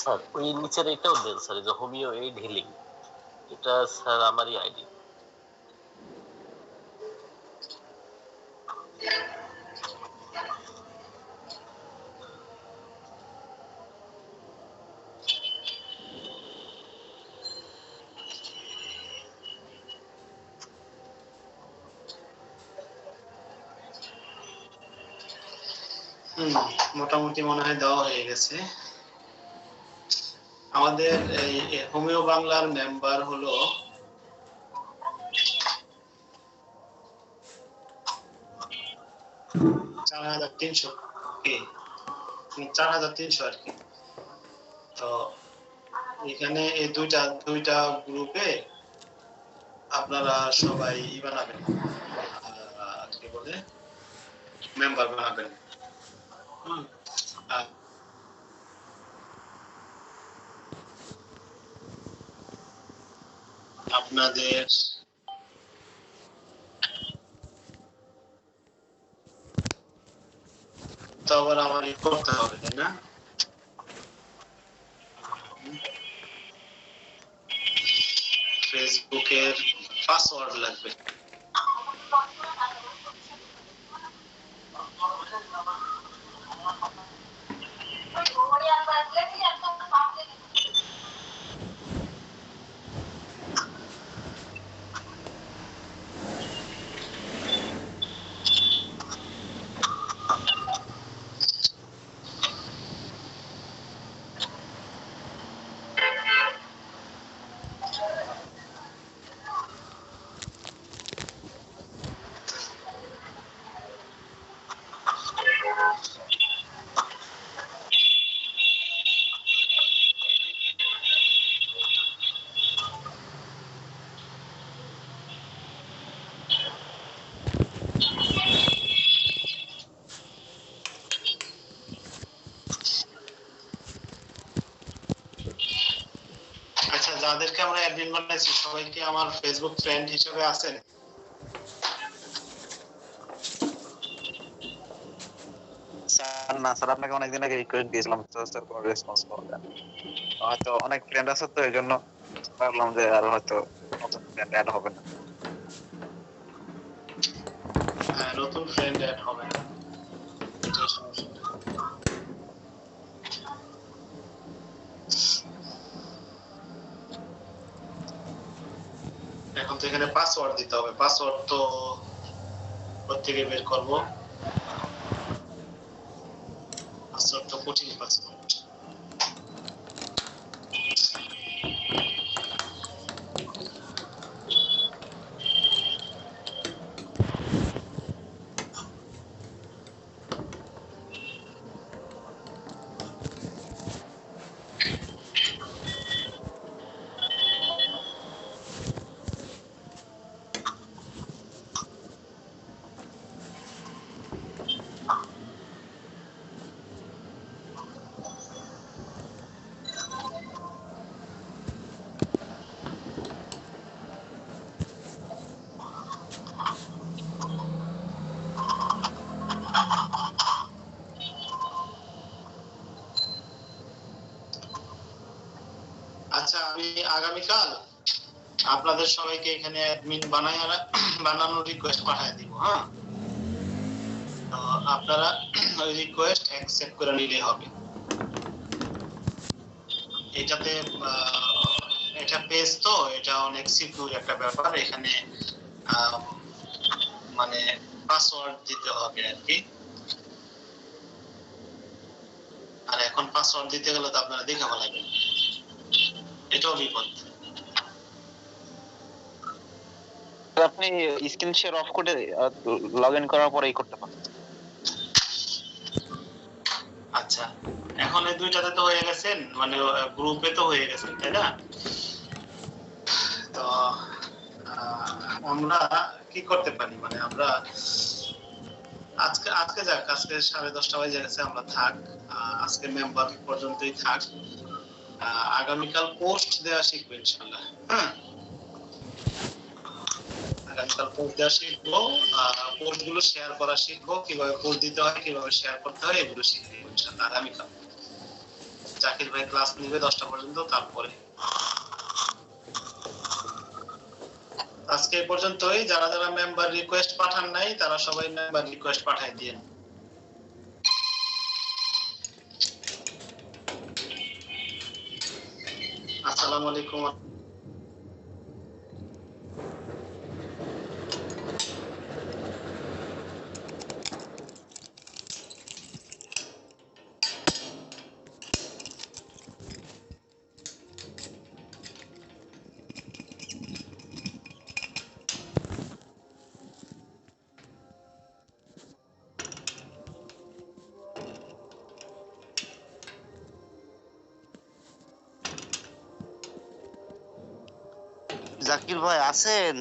স্যার ওই নিচের এটাও দেন স্যার, এই যে হোমিও এইড হিলিং, এটা স্যার আমারই আইডি। মোটামুটি মনে হয় দেওয়া হয়ে গেছে। আমাদের এই হোমিও বাংলার মেম্বার হলো 4300 কে, 4300 আর কি। তো এখানে এই দুইটা গ্রুপে আপনারা সবাই বানাবেন, কি বলে, মেম্বার বানাবেন। আর আপনাদের তো আবার আমার করতে হবে, তাই না? ফেসবুকের পাসওয়ার্ড লাগবে। আচ্ছা, যাদেরকে আমরা অ্যাডমিন বানাইছি সবাই কি আমার ফেসবুক ফ্রেন্ড হিসেবে আছেন? স্যার না স্যার, আপনাকে অনেকদিন আগে রিকোয়েস্ট দিয়েছিলাম তো স্যার, কোনো রেসপন্স পাওয়া যায় না। হয়তো অনেক ফ্রেন্ড আছে তো এই জন্য ভাবলাম যে আর হয়তো নতুন ফ্রেন্ড অ্যাড হবে না। নতুন ফ্রেন্ড অ্যাড হবে না, এটাই সমস্যা। এখন তো এখানে পাসওয়ার্ড দিতে হবে, পাসওয়ার্ড তো প্রত্যেকে বের করবো। পাসওয়ার্ড তো কঠিন পাসওয়ার্ড। আচ্ছা, আমি আগামীকাল আপনাদের সবাইকে এখানে অ্যাডমিন বানানোর রিকোয়েস্ট পাঠিয়ে দিব। হ্যাঁ, তো আপনারা ওই রিকোয়েস্ট অ্যাকসেপ্ট করে নিলে হবে। এটাতে এটা পেজ তো, এটা অনেক সিকিউর একটা ব্যাপার। এখানে মানে পাসওয়ার্ড দিতে হবে আর কি। আর এখন পাসওয়ার্ড দিতে গেলে তো আপনারা দেখা লাগবে, এটাও বিপদ। আপনি স্ক্রিন শেয়ার অফ করে লগইন করার পরেই করতে পারেন। আচ্ছা, এখন এই দুইটাতে তো হয়ে গেছেন, মানে গ্রুপে তো হয়ে গেছেন, তাই না? তো আমরা কি করতে পারি, মানে আমরা আজকে যাক, আজকে 10:30 বাজে গেছে, আমরা থাক, আজকে মেম্বার পর্যন্তই থাক। আগামীকাল পোস্ট দেওয়া শিখবো ইনশাআল্লাহ। হ্যাঁ, আগামীকাল পোস্ট দেওয়া শিখবো, পোস্ট গুলো শেয়ার করা শিখবো, কিভাবে পোস্ট দিতে হয়, কিভাবে শেয়ার করতে হয়, এগুলো শিখবো ইনশাআল্লাহ আগামীকাল। জাকির ভাই ক্লাস নিবে 10টা পর্যন্ত, তারপরে আজকে এই পর্যন্তই। যারা যারা মেম্বার রিকোয়েস্ট পাঠান নাই তারা সবাই মেম্বার রিকোয়েস্ট পাঠাই দিন। আসসালামু আলাইকুম। জাকির ভাই আছেন?